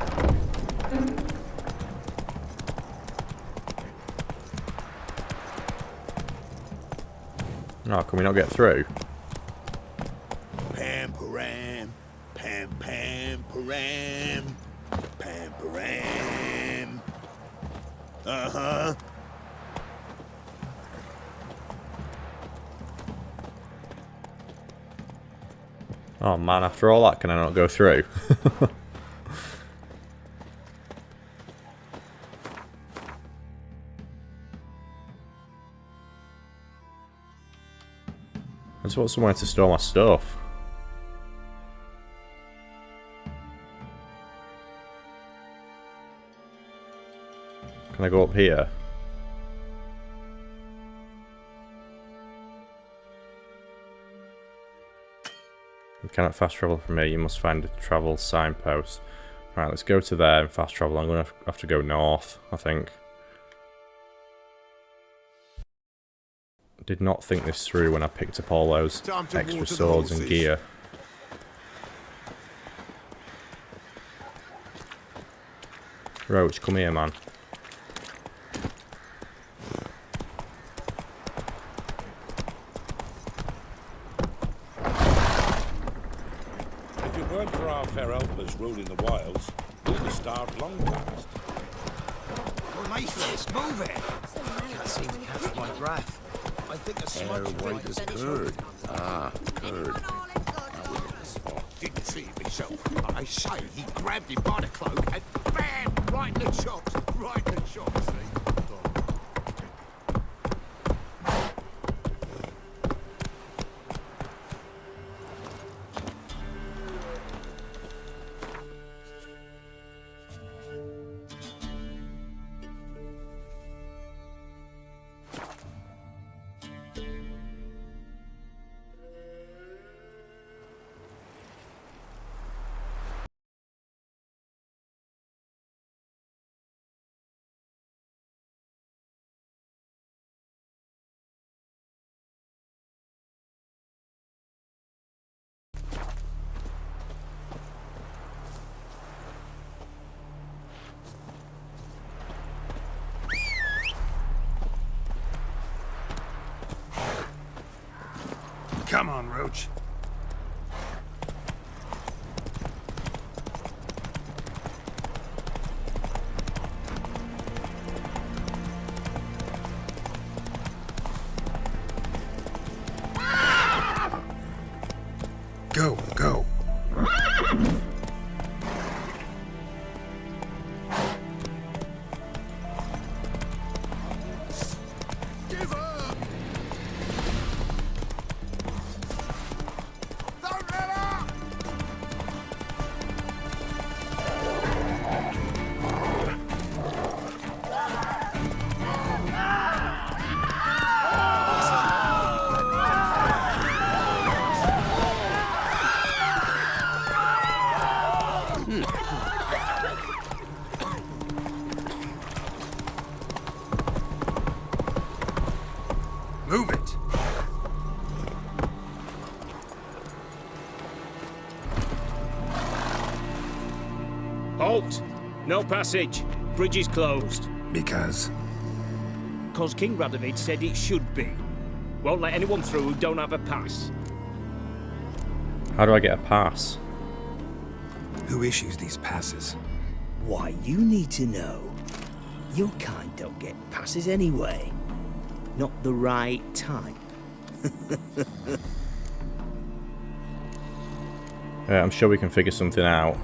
Oh, can we not get through? Pam param, pam pam param, pam param. Uh-huh. Oh man, after all that, can I not go through? I just want somewhere to store my stuff. Can I go up here? You cannot fast travel from here, you must find a travel signpost. Right, let's go to there and fast travel. I'm going to have to go north, I think. Did not think this through when I picked up all those extra swords and gear. Roach, come here, man. If it weren't for our fair elders ruling the wilds, we'd have starved long past. Well, Mathis, move it! I can't seem to catch my breath. I think a smoke white as curd. Ah, curd. Didn't see it myself. I say he grabbed him by the cloak and bam! Right in the chops. Right in the chops, see? Come on, Roach. Go, go. Give up! Move it! Halt! No passage. Bridge is closed. Because? Because King Radovid said it should be. Won't let anyone through who don't have a pass. How do I get a pass? Who issues these passes? Why, you need to know. Your kind don't get passes anyway. Not the right type. I'm sure we can figure something out.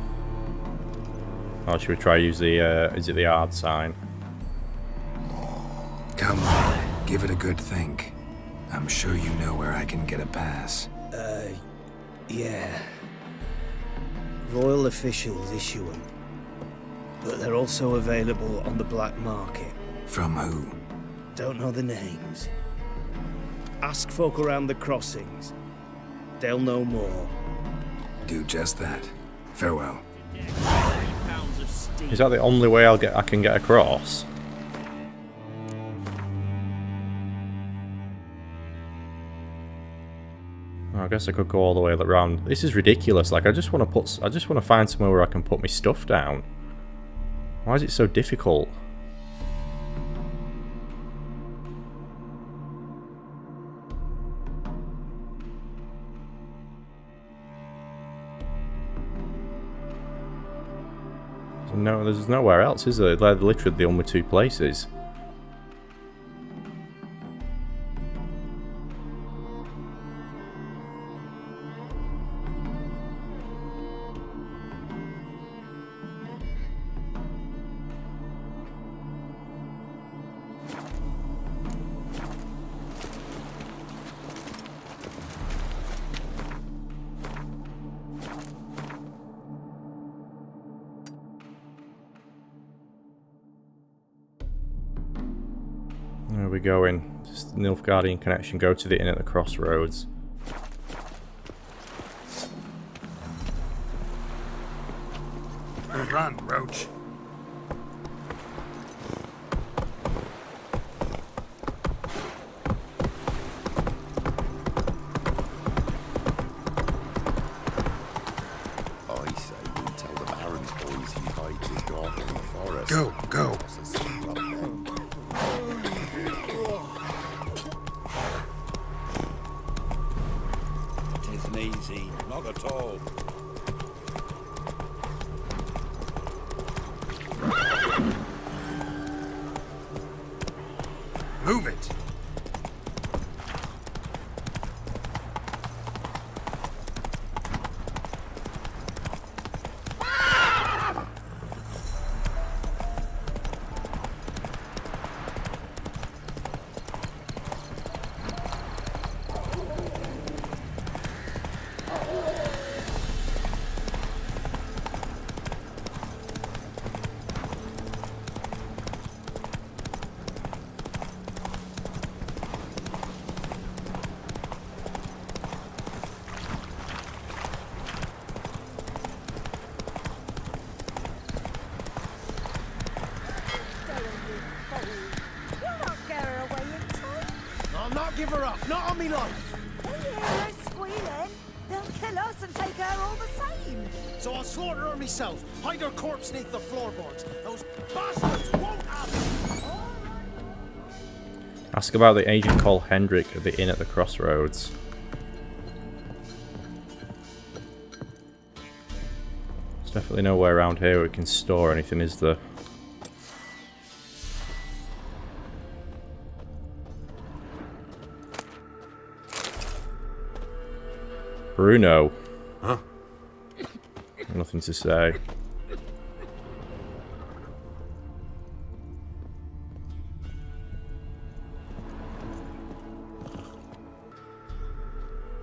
Or should we try use the, is it the hard sign? Come on, give it a good think. I'm sure you know where I can get a pass. Yeah. Royal officials issue them. But they're also available on the black market. From who? Don't know the names. Ask folk around the crossings. They'll know more. Do just that. Farewell. Is that the only way I can get across? I guess I could go all the way around. This is ridiculous. Like, I just want to find somewhere where I can put my stuff down. Why is it so difficult? No, there's nowhere else, is there? They're literally the only two places. There we go in. Just the Nilfgaardian Connection. Go to the inn at the crossroads. Run, Roach. I say we tell the Baron's boys he hides his daughter in the forest. Go, go. Easy, not at all. Move it. Give her up, not on me life. They hear her squealing. They'll kill us and take her all the same. So I'll slaughter her myself, hide her corpse neath the floorboards. Those bastards won't have me. Ask about the agent called Hendrik at the inn at the crossroads. There's definitely nowhere around here where we can store anything, is there? Bruno. Huh? Nothing to say.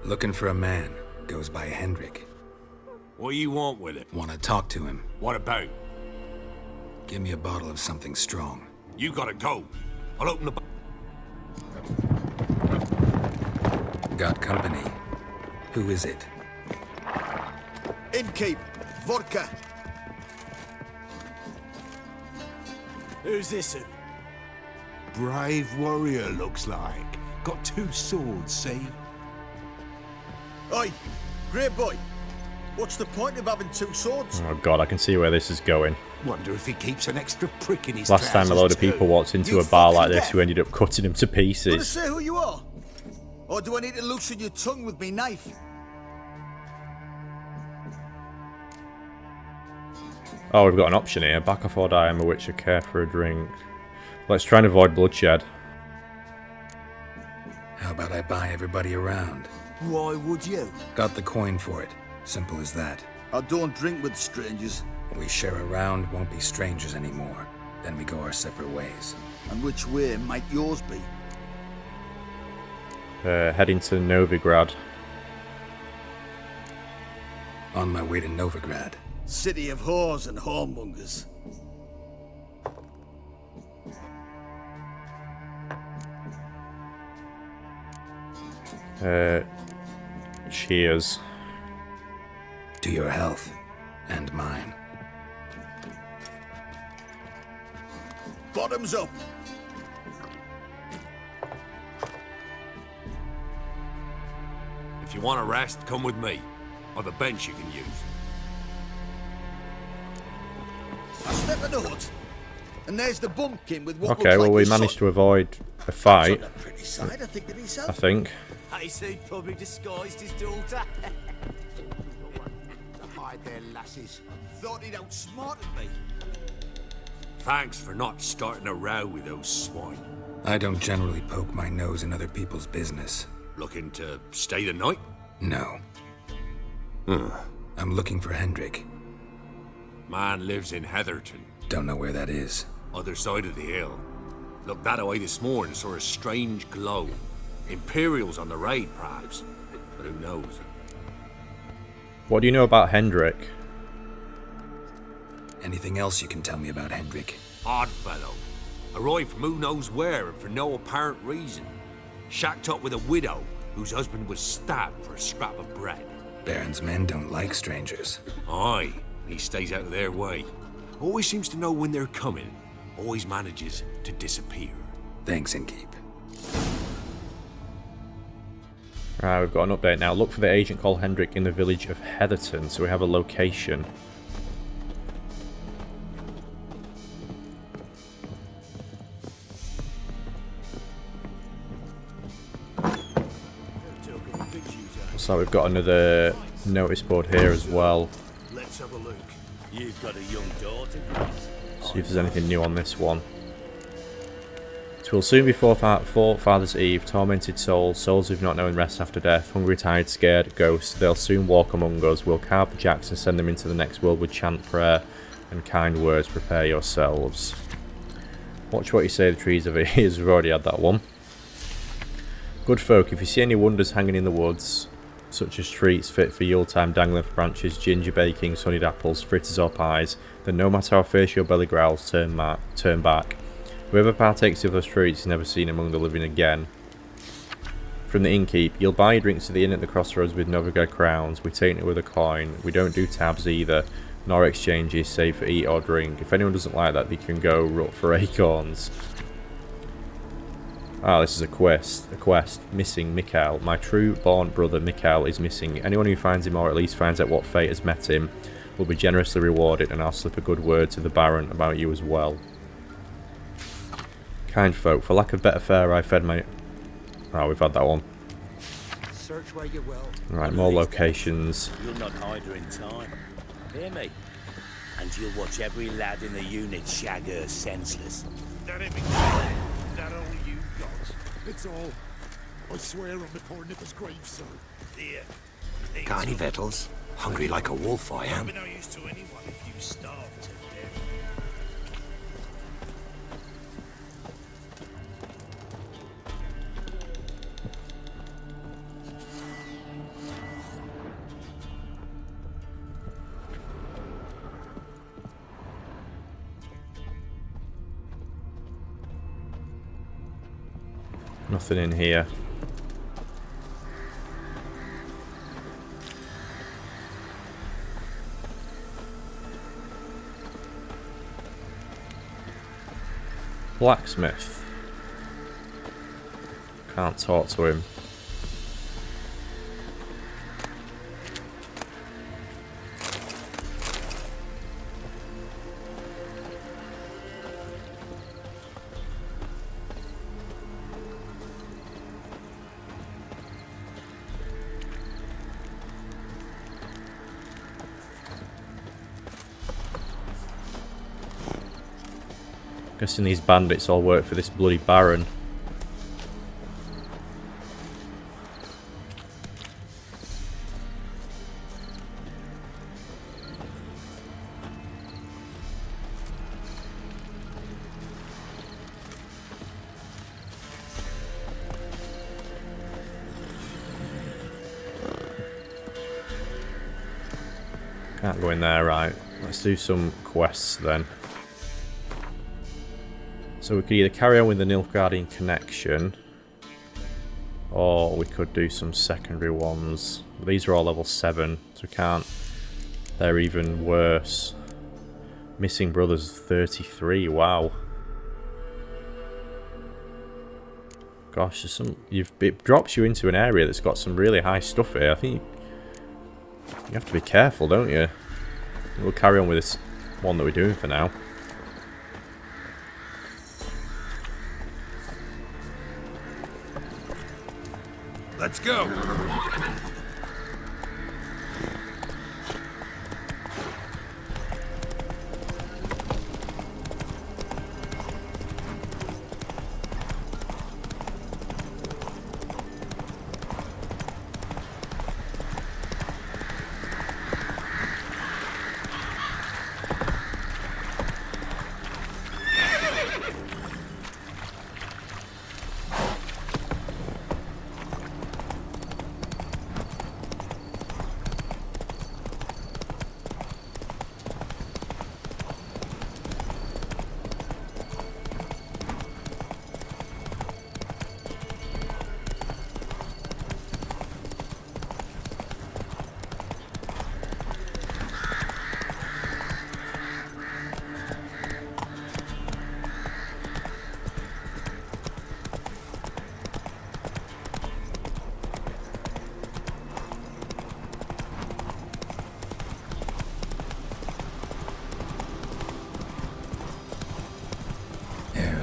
Looking for a man. Goes by Hendrik. What do you want with it? Want to talk to him. What about? Give me a bottle of something strong. You gotta go. I'll open the... Got company. Who is it? Innkeep, vodka. Who's this? Brave warrior, looks like. got 2 swords, see? Oi, great boy. What's the point of having 2 swords? Oh god, I can see where this is going. Wonder if he keeps an extra prick in his Last time a load of people walked into a bar like this who ended up cutting him to Wanna pieces. say who you are? Or do I need to loosen your tongue with me knife? Oh, we've got an option here. Back off or die, I'm a witch, or care for a drink. Let's try and avoid bloodshed. How about I buy everybody around? Why would you? Got the coin for it. Simple as that. I don't drink with strangers. We share a round, won't be strangers anymore. Then we go our separate ways. And which way might yours be? Heading to Novigrad. On my way to Novigrad. City of whores and whoremongers. Cheers. To your health. And mine. Bottoms up. If you want a rest, come with me. I've a bench you can use. I step in the hut, and there's the bumpkin with what Okay, looks well like we his managed son. to avoid a fight. That's on the pretty side, I think, of himself. I think. I say probably disguised his daughter. Hide there, lasses. Thought he'd outsmarted me. Thanks for not starting a row with those swine. I don't generally poke my nose in other people's business. Looking to stay the night? No. I'm looking for Hendrik. Man lives in Heatherton. Don't know where that is. Other side of the hill. Looked that away this morning, saw a strange glow. Imperials on the raid, perhaps. But who knows? What do you know about Hendrik? Anything else you can tell me about Hendrik? Odd fellow. Arrived from who knows where and for no apparent reason. Shacked up with a widow whose husband was stabbed for a scrap of bread. Baron's men don't like strangers. Aye, he stays out of their way. Always seems to know when they're coming. Always manages to disappear. Thanks, Innkeep. Right, we've got an update now. Look for the agent called Hendrik in the village of Heatherton, so we have a location. So we've got another notice board here as well. Let's have a look. You've got a young daughter. See if there's anything new on this one. "'Twill soon be Father's Eve, tormented souls, souls who've not known rest after death, hungry, tired, scared, ghosts, they'll soon walk among us. We'll carve the jacks and send them into the next world with chant, prayer, and kind words. Prepare yourselves." Watch what you say, the trees of ears. We've already had that one. "Good folk, if you see any wonders hanging in the woods, such as treats fit for Yuletime dangling from branches, ginger baking, sunnied apples, fritters or pies, then no matter how fierce your belly growls, turn back. Whoever partakes of those treats is never seen among the living again." From the innkeep, "You'll buy your drinks at the inn at the crossroads with Novigrad crowns. We take it with a coin. We don't do tabs either, nor exchanges, save for eat or drink. If anyone doesn't like that, they can go rut for acorns." Ah, this is a quest. Missing Mikael. "My true-born brother Mikael is missing. Anyone who finds him or at least finds out what fate has met him will be generously rewarded, and I'll slip a good word to the Baron about you as well. Kind folk, for lack of better fare I fed my..." Oh, we've had that one. Search where you will. Right, more locations. You'll not hide her in time. Hear me? And you'll watch every lad in the unit shag her senseless. That all you got? It's all. I swear on the poor nipper's grave, sir. Here. Got any victuals? Hungry like a wolf, I am. I'll be no use to anyone if you starve to death. Nothing in here. Blacksmith. Can't talk to him. Guessing these bandits all work for this bloody Baron. Can't go in there, right. Let's do some quests then. So we could either carry on with the Nilfgaardian Connection, or we could do some secondary ones. These are all level 7, so we can't. They're even worse. Missing Brothers 33, wow. Gosh, there's some. It drops you into an area that's got some really high stuff here. I think you have to be careful, don't you? We'll carry on with this one that we're doing for now. Let's go.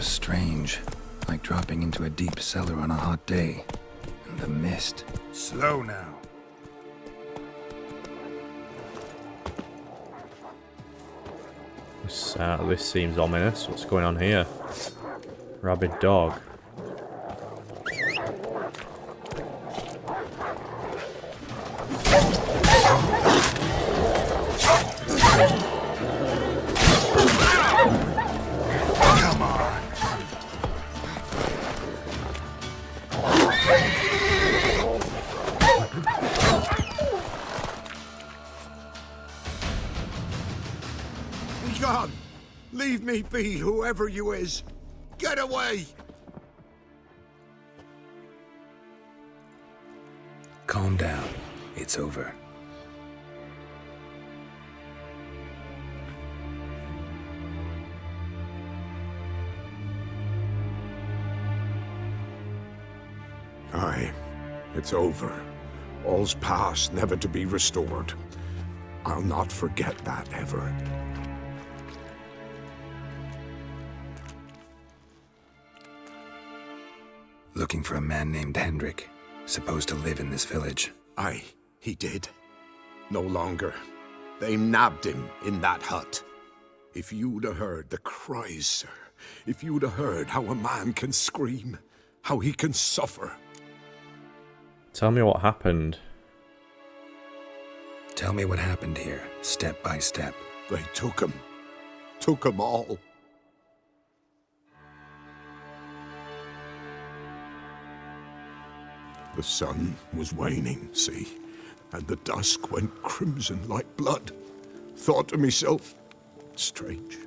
Strange, like dropping into a deep cellar on a hot day. And the mist. Slow now. This seems ominous. What's going on here? Rabid dog. Leave me be, whoever you is. Get away! Calm down. It's over. Aye, it's over. All's past, never to be restored. I'll not forget that ever. Looking for a man named Hendrik, supposed to live in this village. Aye, he did. No longer. They nabbed him in that hut. If you'd have heard the cries, sir. If you'd have heard how a man can scream, how he can suffer. Tell me what happened. Tell me what happened here, step by step. They took him. Took him all. The sun was waning, see, and the dusk went crimson like blood. Thought to myself, strange,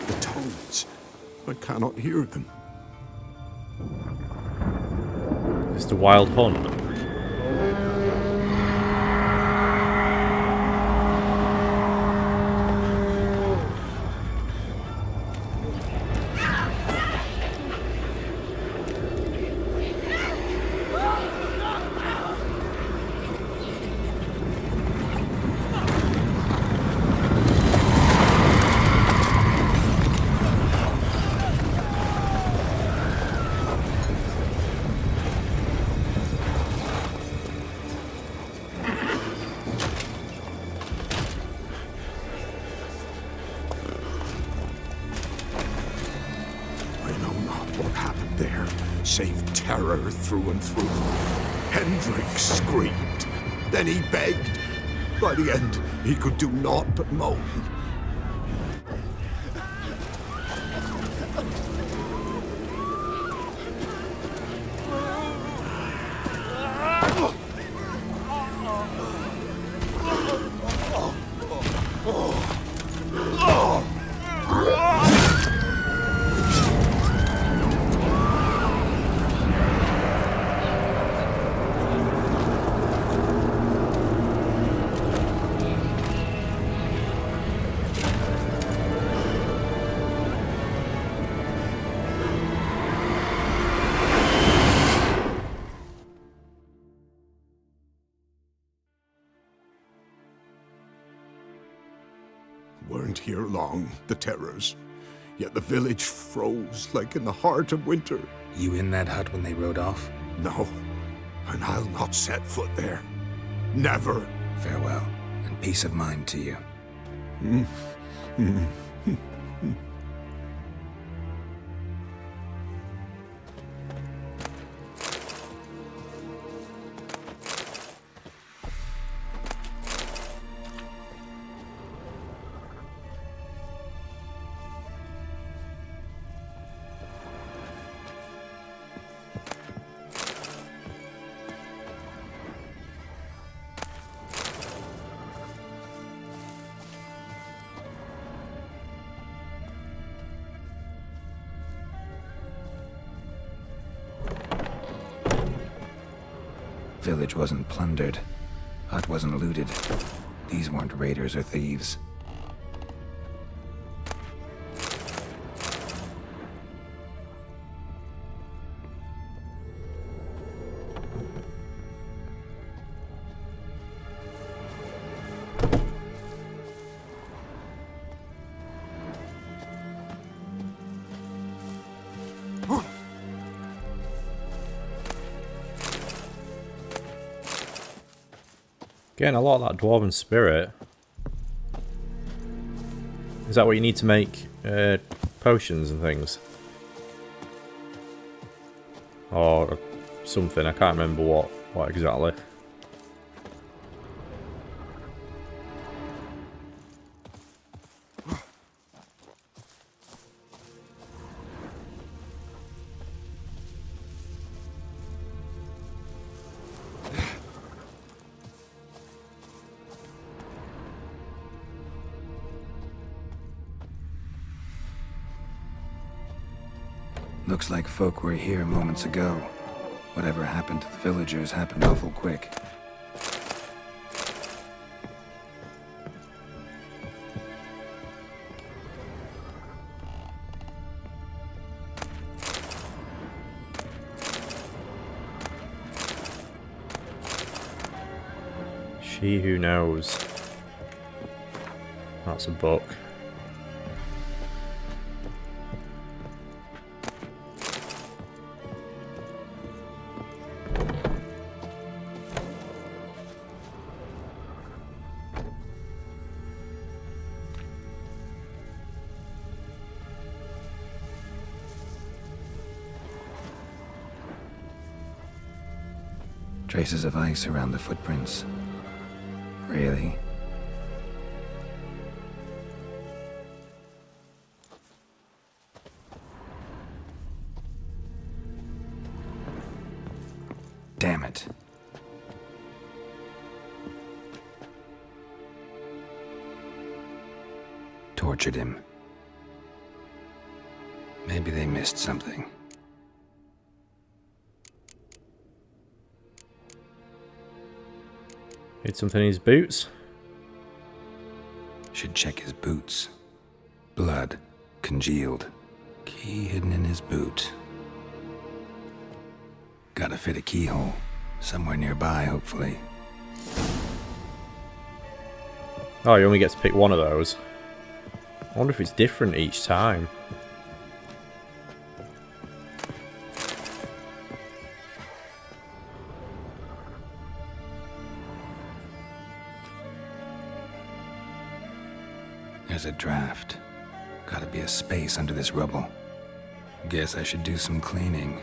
the toads, I cannot hear them. It's the wild hunt. save terror through and through. Hendrik screamed. Then he begged. By the end, he could do naught but moan. Weren't here long, the terrors. Yet the village froze like in the heart of winter. You in that hut when they rode off? No, and I'll not set foot there. Never. Farewell, and peace of mind to you. Village wasn't plundered. Hut wasn't looted. These weren't raiders or thieves. Getting a lot of that dwarven spirit. Is that what you need to make potions and things? Or something, I can't remember what exactly. Looks like folk were here moments ago. Whatever happened to the villagers happened awful quick. She Who Knows. That's a book. Traces of ice around the footprints. Really? Damn it. Tortured him. Maybe they missed something. Hid something in his boots? Should check his boots. Blood. Congealed. Key hidden in his boot. Gotta fit a keyhole. Somewhere nearby, hopefully. Oh, you only get to pick one of those. I wonder if it's different each time. There's a draft. Gotta be a space under this rubble. Guess I should do some cleaning.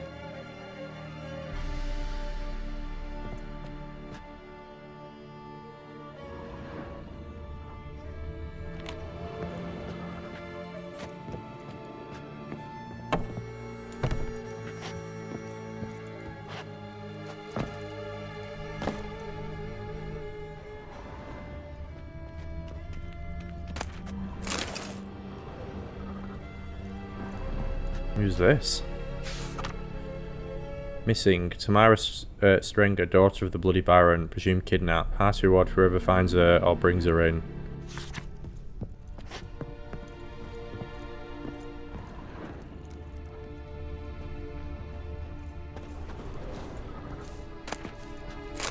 Who's this? Missing. Tamara Strenger, daughter of the Bloody Baron, presumed kidnapped. Hearty reward for whoever finds her or brings her in.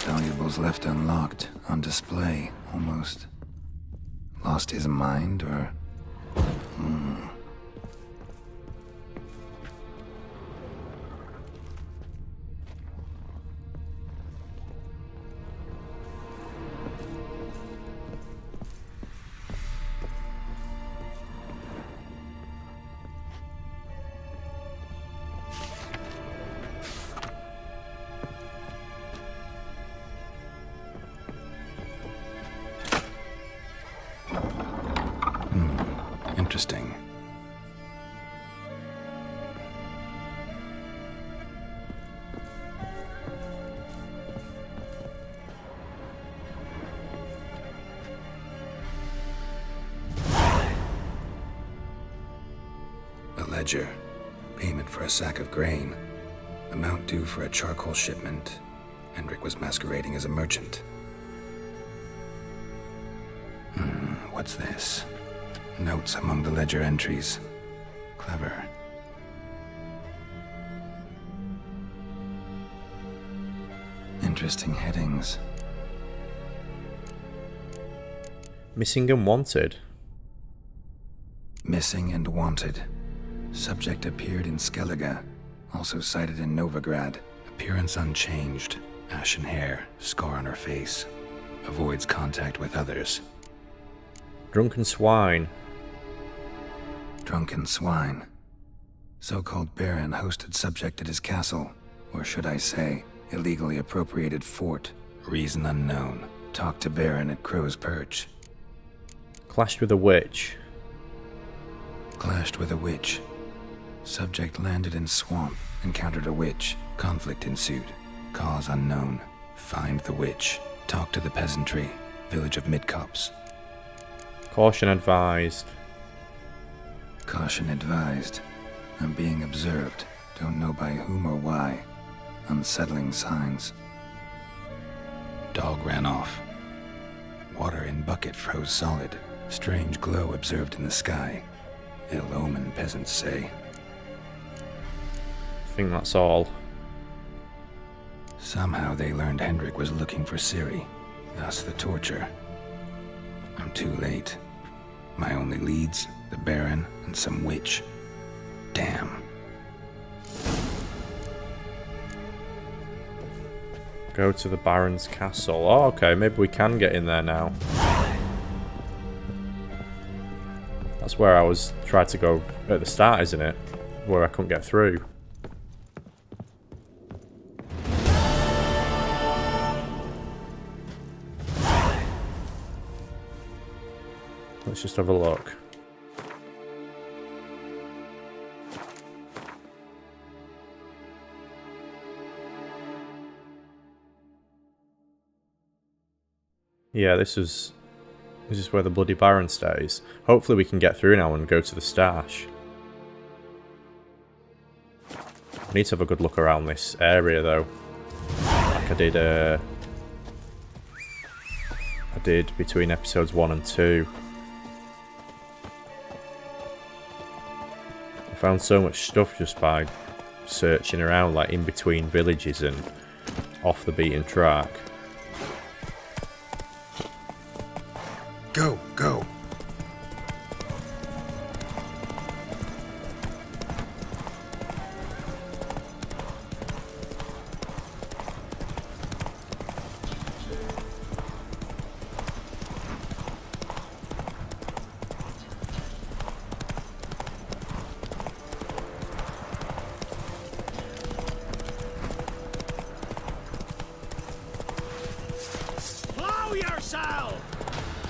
Valuables left unlocked, on display, almost. Lost his mind, or... Interesting. A ledger. Payment for a sack of grain. Amount due for a charcoal shipment. Hendrik was masquerading as a merchant. What's this? Notes among the ledger entries. Clever. Interesting headings. Missing and wanted. Missing and wanted. Subject appeared in Skellige. Also cited in Novigrad. Appearance unchanged. Ashen hair. Scar on her face. Avoids contact with others. Drunken swine. Drunken swine. So-called Baron hosted subject at his castle, or should I say, illegally appropriated fort. Reason unknown. Talked to Baron at Crow's Perch. Clashed with a witch. Clashed with a witch. Subject landed in swamp, encountered a witch. Conflict ensued. Cause unknown. Find the witch. Talk to the peasantry. Village of Midcopse. Caution advised. Caution advised. I'm being observed. Don't know by whom or why. Unsettling signs. Dog ran off. Water in bucket froze solid. Strange glow observed in the sky. Ill omen, peasants say. I think that's all. Somehow they learned Hendrik was looking for Ciri. Thus the torture. I'm too late. My only leads, the Baron and some witch. Damn. Go to the Baron's castle. Oh, okay, maybe we can get in there now. That's where I was trying to go at the start, isn't it? Where I couldn't get through. Let's just have a look. Yeah, this is where the Bloody Baron stays. Hopefully we can get through now and go to the stash. I need to have a good look around this area though. Like I did between episodes 1 and 2. I found so much stuff just by searching around, like in between villages and off the beaten track. Go, go.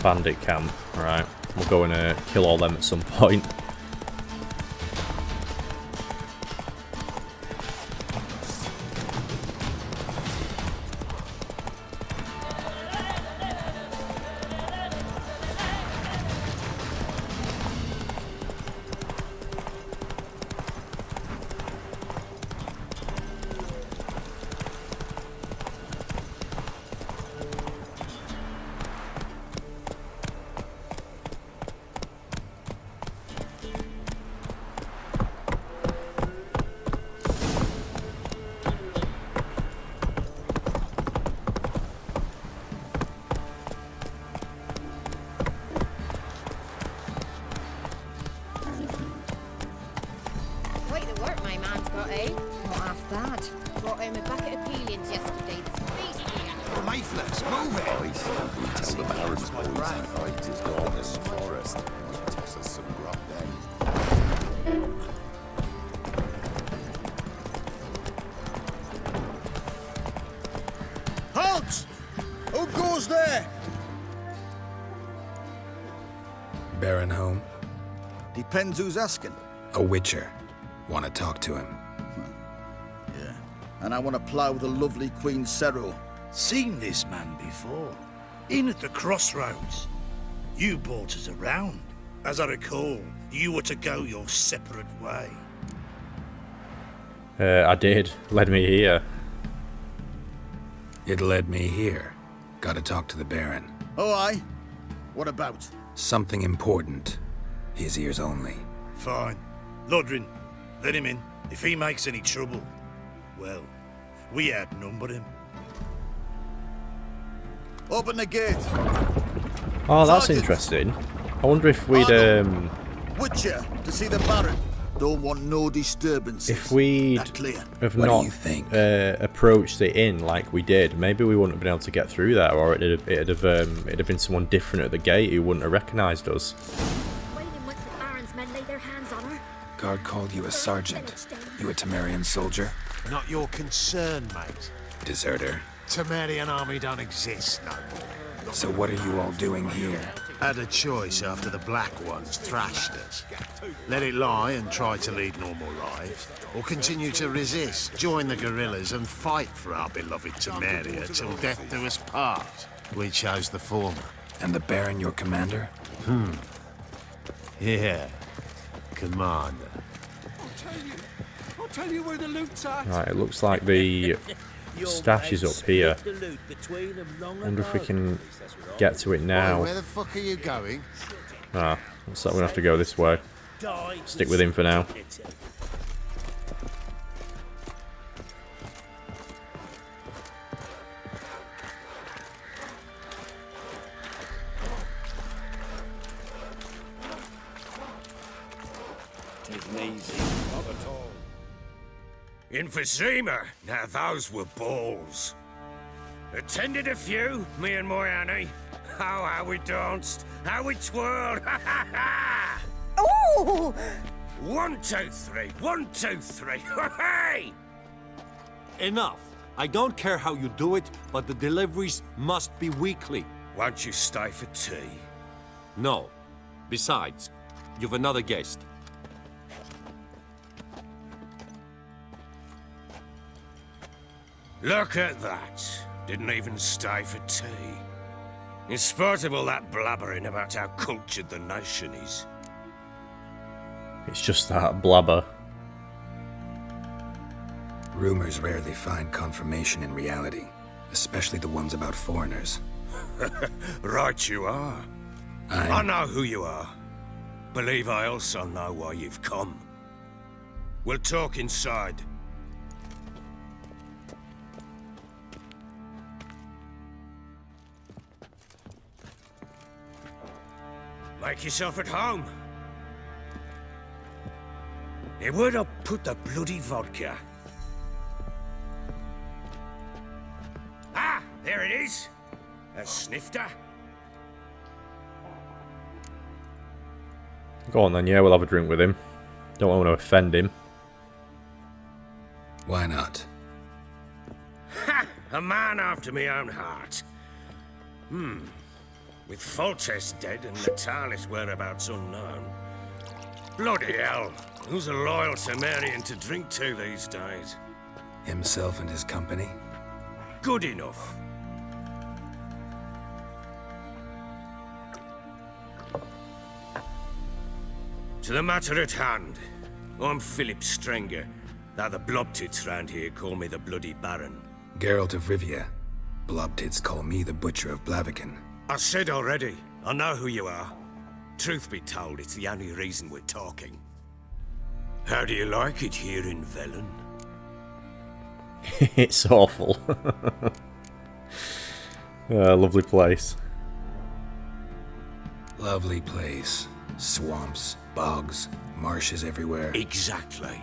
Bandit camp. Right, we'll go and kill all them at some point. bit of peelings yesterday. That's beastly. The leaflets, move it! Tell the Baron's boys the fight is gone in the forest. Toss us some grub then. Halt! Who goes there? Baron home? Depends who's asking. A witcher. Want to talk to him. Yeah. And I want to plough the lovely Queen Ciri. Seen this man before. In at the crossroads. You brought us around. As I recall, you were to go your separate way. I did. Led me here. It led me here. Gotta talk to the Baron. Oh, aye? What about? Something important. His ears only. Fine. Lodrin, let him in. If he makes any trouble, well, we outnumber him. Open the gate. Oh, that's interesting. I wonder if we'd Witcher, to see the Baron. Don't want no disturbances. if we'd That clear? have What do not you think? approached the inn like we did, maybe we wouldn't have been able to get through there, or it'd have been someone different at the gate who wouldn't have recognised us. Waiting once the Baron's men lay their hands on her. Guard called you a sergeant. You a Temerian soldier? Not your concern, mate. Deserter. Temerian army don't exist no more. So what are you all doing here? Had a choice after the Black Ones thrashed us. Let it lie and try to lead normal lives, or continue to resist, join the guerrillas and fight for our beloved Temeria till death do us part. We chose the former. And the Baron your commander? Yeah. Commander. I'll tell you where the loot's at. Right, it looks like the stash is up here. Wonder if we can get to it now. Where the fuck are you going? Ah, looks like we're gonna have to go this way. Stick with him for now. Not at all. In Vizima, now those were balls. Attended a few, me and my Annie. Oh, how we danced, how we twirled, ha ha ha! Oh! 1, 2, 3, 1, 2, 3, hey! Enough. I don't care how you do it, but the deliveries must be weekly. Won't you stay for tea? No. Besides, you've another guest. Look at that. Didn't even stay for tea. In spite of all that blabbering about how cultured the nation is. It's just that blabber. Rumors rarely find confirmation in reality, especially the ones about foreigners. Right you are. I know who you are. Believe I also know why you've come. We'll talk inside. Make yourself at home. Hey, where'd I put the bloody vodka? Ah, there it is. A snifter. Go on then, yeah, we'll have a drink with him. Don't want to offend him. Why not? Ha! A man after my own heart. With Foltest dead and Natalis whereabouts unknown. Bloody hell, who's a loyal Temerian to drink to these days? Himself and his company? Good enough. To the matter at hand, I'm Philip Strenger, though the blobtits round here call me the Bloody Baron. Geralt of Rivia. Blobtits call me the Butcher of Blaviken. I said already, I know who you are. Truth be told, it's the only reason we're talking. How do you like it here in Velen? It's awful. Lovely place. Lovely place. Swamps, bogs, marshes everywhere. Exactly.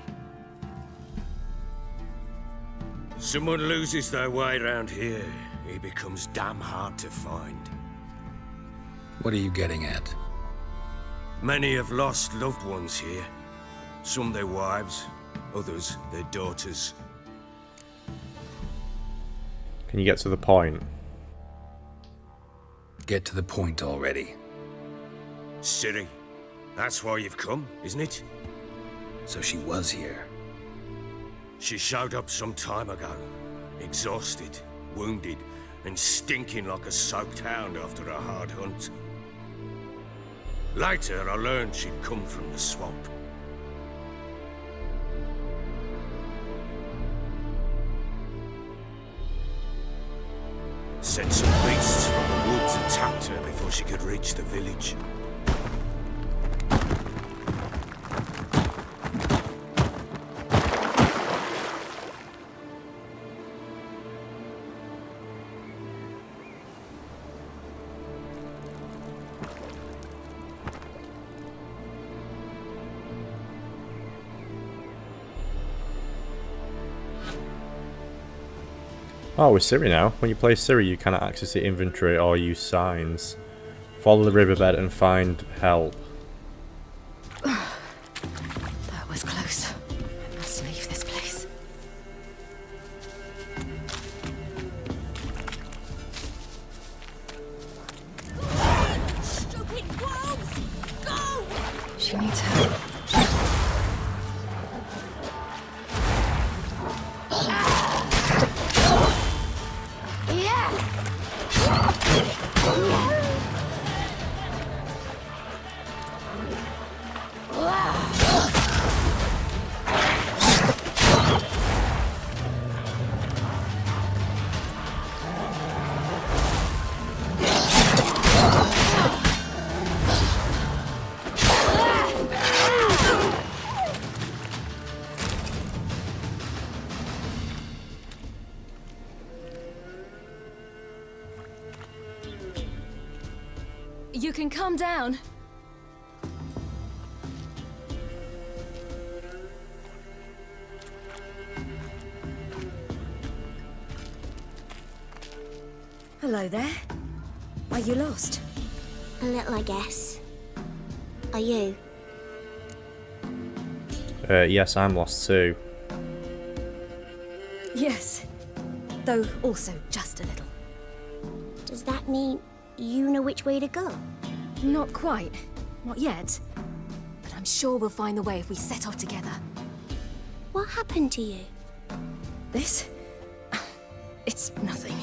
Someone loses their way around here, he becomes damn hard to find. What are you getting at? Many have lost loved ones here. Some their wives, others their daughters. Can you get to the point? Get to the point already. Ciri, that's why you've come, isn't it? So she was here. She showed up some time ago, exhausted, wounded, and stinking like a soaked hound after a hard hunt. Later, I learned she'd come from the swamp. Said some beasts from the woods attacked her before she could reach the village. Oh, with Ciri now. When you play Ciri, you cannot access the inventory or use signs. Follow the riverbed and find help. That was close. I must leave this place. Stupid wolves! Go! She needs help. You can calm down. Hello there. Are you lost? A little, I guess. Are you? Yes, I'm lost too. Yes. Though also just a little. Does that mean you know which way to go? Not quite. Not yet. But I'm sure we'll find the way if we set off together. What happened to you? This? It's nothing.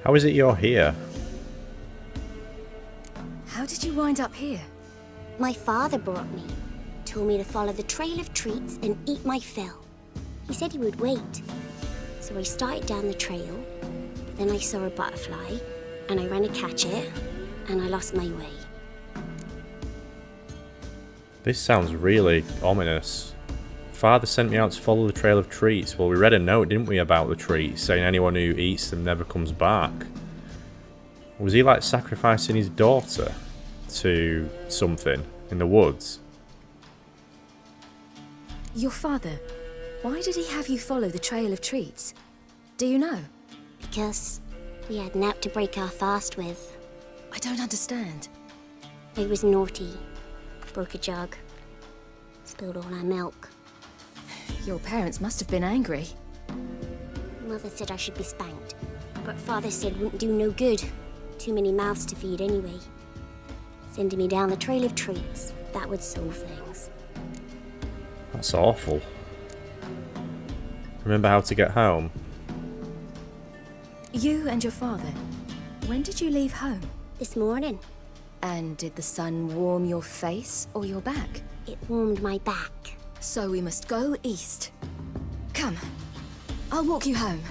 How is it you're here? How did you wind up here? My father brought me. Told me to follow the trail of treats and eat my fill. He said he would wait. So I started down the trail, but then I saw a butterfly, and I ran to catch it, and I lost my way. This sounds really ominous. Father sent me out to follow the trail of treats. Well, we read a note, didn't we, about the treats, saying anyone who eats them never comes back. Was he like sacrificing his daughter to something in the woods? Your father, why did he have you follow the trail of treats? Do you know? Because we had naught to break our fast with. I don't understand. I was naughty. Broke a jug. Spilled all our milk. Your parents must have been angry. Mother said I should be spanked, but Father said wouldn't do no good. Too many mouths to feed anyway. Sending me down the trail of treats, that would solve things. That's awful. Remember how to get home? You and your father, when did you leave home? This morning. And did the sun warm your face or your back? It warmed my back. So we must go east. Come, I'll walk you home.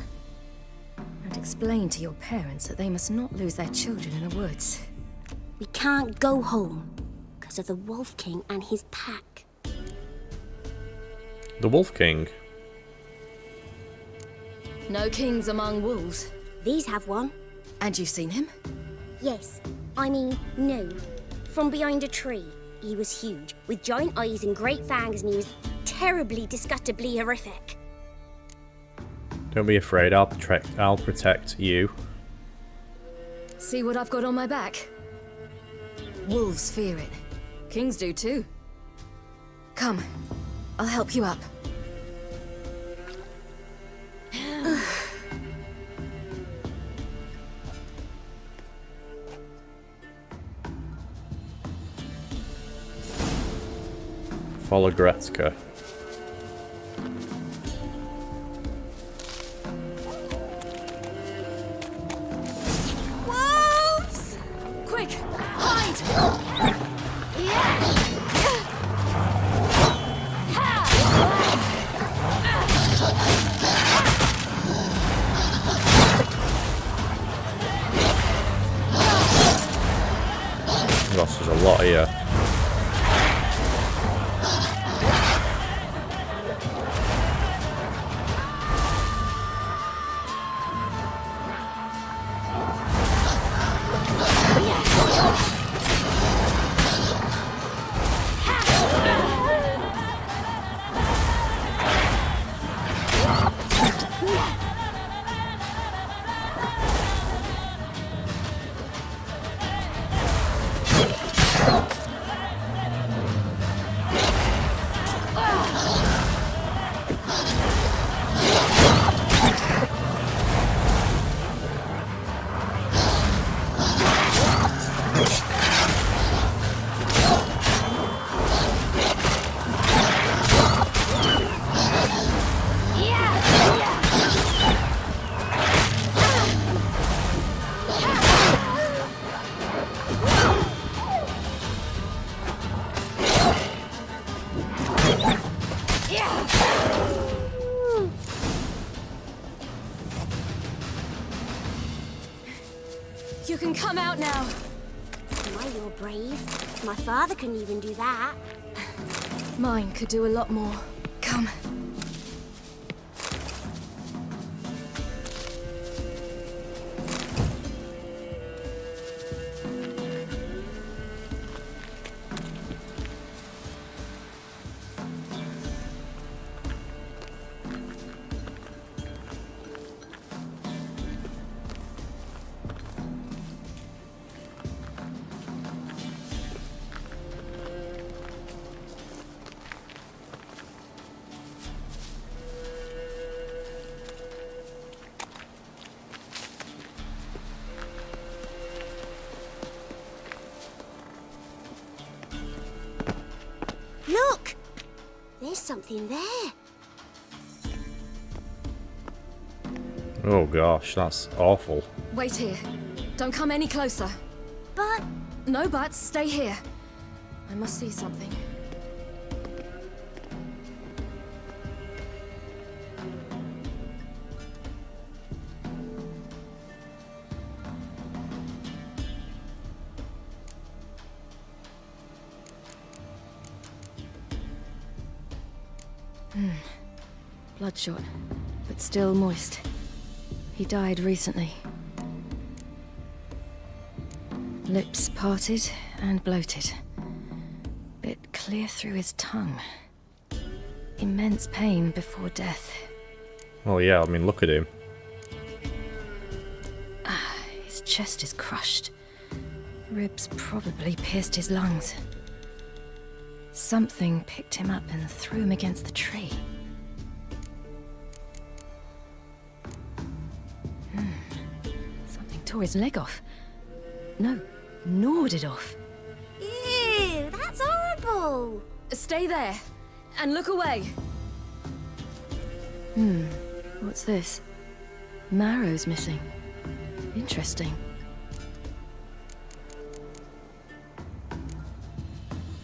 And explain to your parents that they must not lose their children in the woods. We can't go home because of the Wolf King and his pack. The Wolf King? No kings among wolves. These have one. And you've seen him? Yes. I mean, no. From behind a tree. He was huge, with giant eyes and great fangs, and he was... terribly, disgustingly horrific. Don't be afraid, I'll protect you. See what I've got on my back? Wolves fear it. Kings do too. Come, I'll help you up. Follow Gretzka. Wolves! Quick, hide! Gosh, there's a lot here. You can come out now. Why, you're brave. My father couldn't even do that. Mine could do a lot more. Come. Look! There's something there. Oh gosh, that's awful. Wait here. Don't come any closer. But... No buts. Stay here. I must see something. Bloodshot, but still moist. He died recently. Lips parted and bloated. Bit clear through his tongue. Immense pain before death. Oh yeah, I mean, look at him. His chest is crushed. Ribs probably pierced his lungs. Something picked him up and threw him against the tree. Something tore his leg off. No, gnawed it off. Ew, that's horrible. Stay there and look away. What's this? Marrow's missing. Interesting.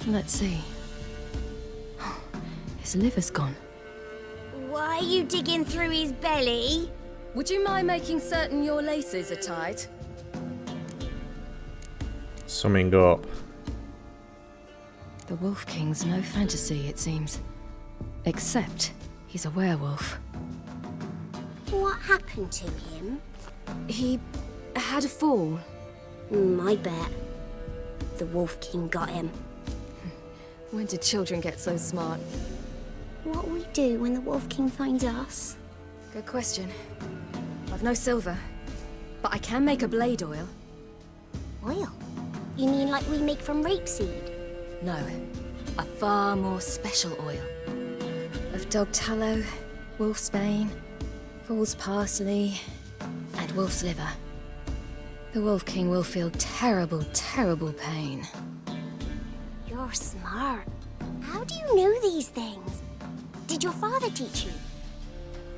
Let's see. His liver's gone. Why are you digging through his belly? Would you mind making certain your laces are tied? Summing up. The Wolf King's no fantasy, it seems. Except he's a werewolf. What happened to him? He had a fall. I bet. The Wolf King got him. When did children get so smart? What'll we do when the Wolf King finds us? Good question. I've no silver, but I can make a blade oil. Oil? You mean like we make from rapeseed? No, a far more special oil. Of dog tallow, wolf's bane, fool's parsley, and wolf's liver. The Wolf King will feel terrible, terrible pain. You're smart. How do you know these things? Did your father teach you?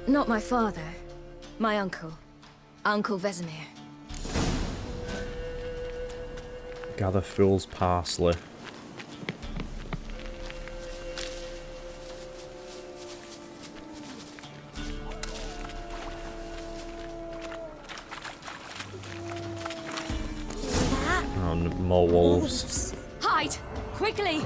Not my father. My uncle. Uncle Vizima. Gather fool's parsley. Oh, more wolves. Hide! Quickly!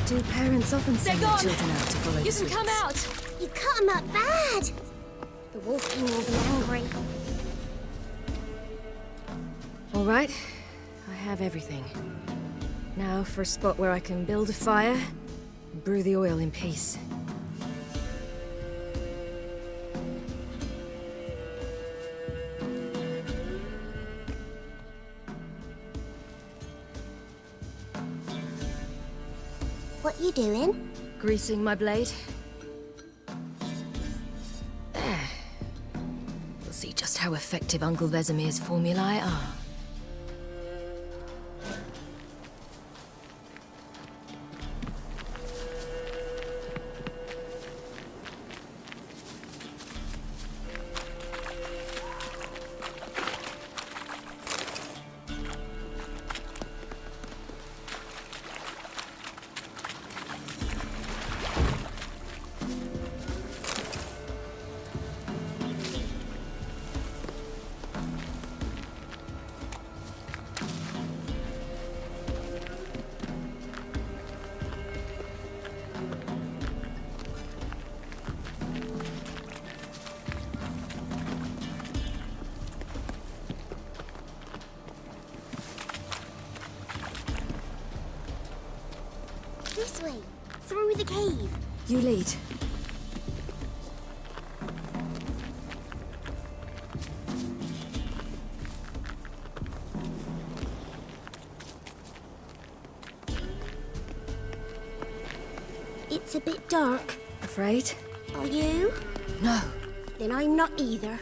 Do parents often send their children out to follow the You can come sweets? out! You cut him up bad! The Wolf King will be angry. All right, I have everything. Now for a spot where I can build a fire, and brew the oil in peace. What you doing? Greasing my blade. There. We'll see just how effective Uncle Vesemir's formulae are. This way, through the cave. You lead. It's a bit dark. Afraid? Are you? No. Then I'm not either.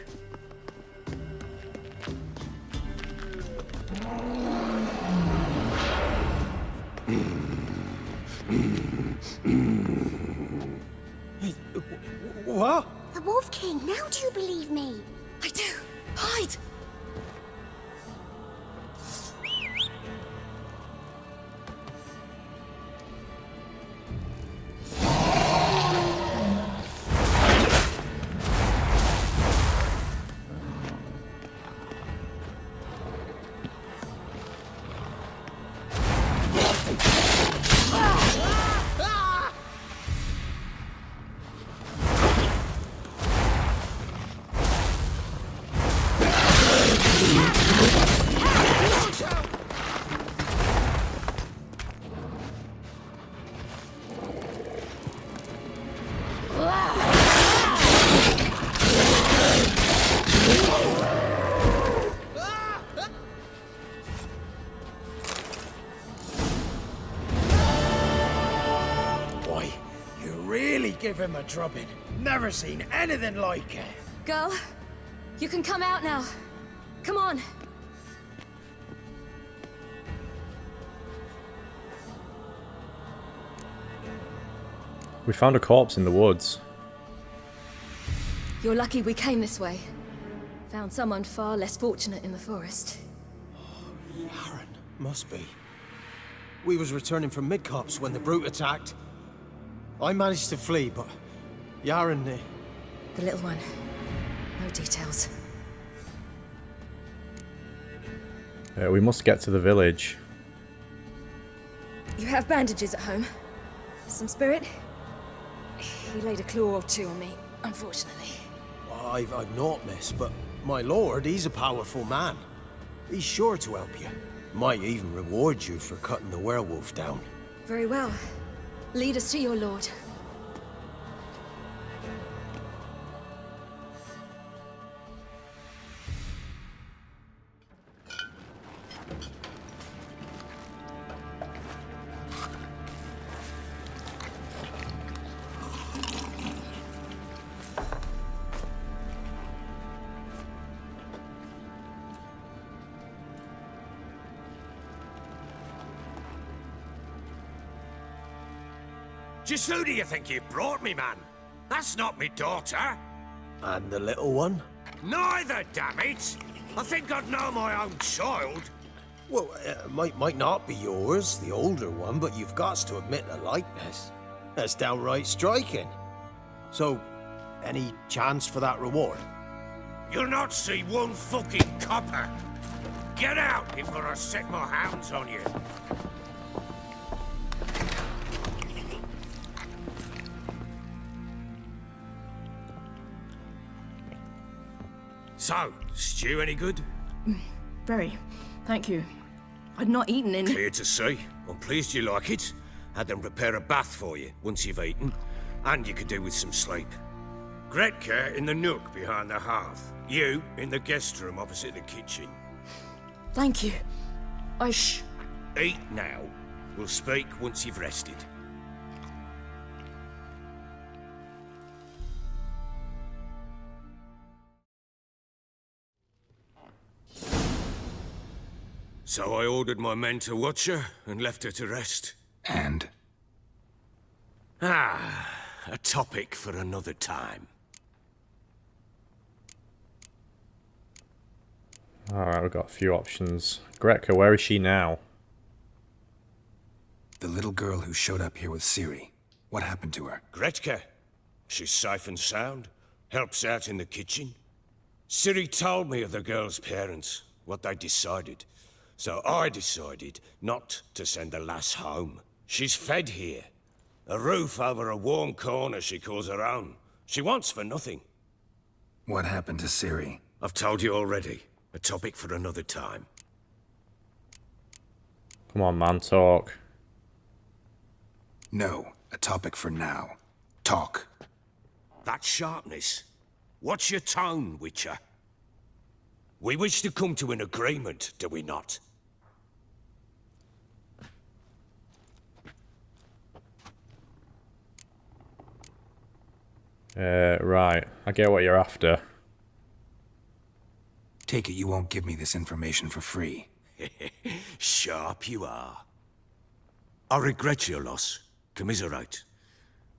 What? The Wolf King, now do you believe me? I do. Hide! Give him a drubbing. Never seen anything like it. Girl, you can come out now. Come on. We found a corpse in the woods. You're lucky we came this way. Found someone far less fortunate in the forest. Yaren, must be. We was returning from Midcopse when the brute attacked. I managed to flee, but Yaren... The little one. No details. We must get to the village. You have bandages at home? Some spirit? He laid a claw or two on me, unfortunately. I've not, miss, but my lord, he's a powerful man. He's sure to help you. Might even reward you for cutting the werewolf down. Very well. Lead us to your lord. Just who do you think you brought me, man? That's not me daughter. And the little one? Neither, damn it! I think I'd know my own child. Well, might not be yours, the older one, but you've got to admit the likeness. That's downright striking. So, any chance for that reward? You'll not see one fucking copper. Get out before I set my hounds on you. So, stew any good? Very. Thank you. I'd not eaten in... Clear to see. I'm pleased you like it. Had them prepare a bath for you once you've eaten. And you could do with some sleep. Gretka in the nook behind the hearth. You in the guest room opposite the kitchen. Thank you. Eat now. We'll speak once you've rested. So I ordered my men to watch her and left her to rest. And? A topic for another time. Alright, we've got a few options. Gretka, where is she now? The little girl who showed up here with Ciri. What happened to her? Gretka. She's safe and sound. Helps out in the kitchen. Ciri told me of the girl's parents, what they decided. So I decided not to send the lass home. She's fed here. A roof over a warm corner she calls her own. She wants for nothing. What happened to Ciri? I've told you already. A topic for another time. Come on, man, talk. No, a topic for now. Talk. That sharpness. What's your tone, Witcher? We wish to come to an agreement, do we not? Right. I get what you're after. Take it you won't give me this information for free. Sharp you are. I regret your loss. Commiserate.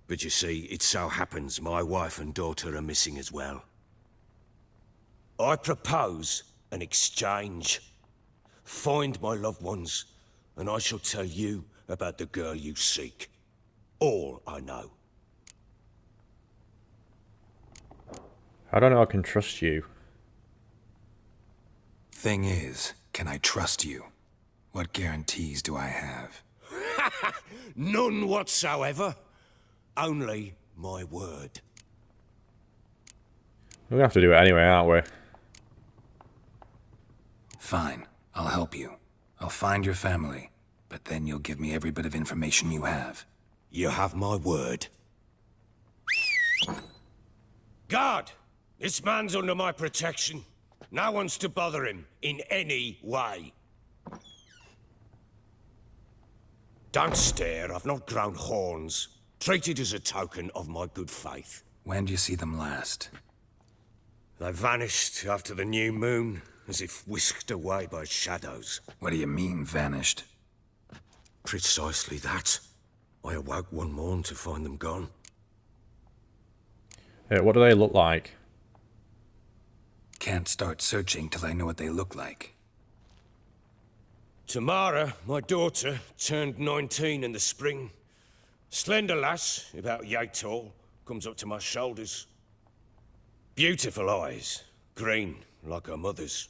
But you see, it so happens my wife and daughter are missing as well. I propose an exchange. Find my loved ones, and I shall tell you about the girl you seek. All I know. I don't know I can trust you. Thing is, can I trust you? What guarantees do I have? None whatsoever. Only my word. We're gonna have to do it anyway, aren't we? Fine, I'll help you. I'll find your family, but then you'll give me every bit of information you have. You have my word. Guard! This man's under my protection. No one's to bother him in any way. Don't stare, I've not grown horns. Treat it as a token of my good faith. When do you see them last? They vanished after the new moon, as if whisked away by shadows. What do you mean, vanished? Precisely that. I awoke one morn to find them gone. What do they look like? Can't start searching till I know what they look like. Tamara, my daughter, turned 19 in the spring. Slender lass, about yay tall, comes up to my shoulders. Beautiful eyes, green like her mother's.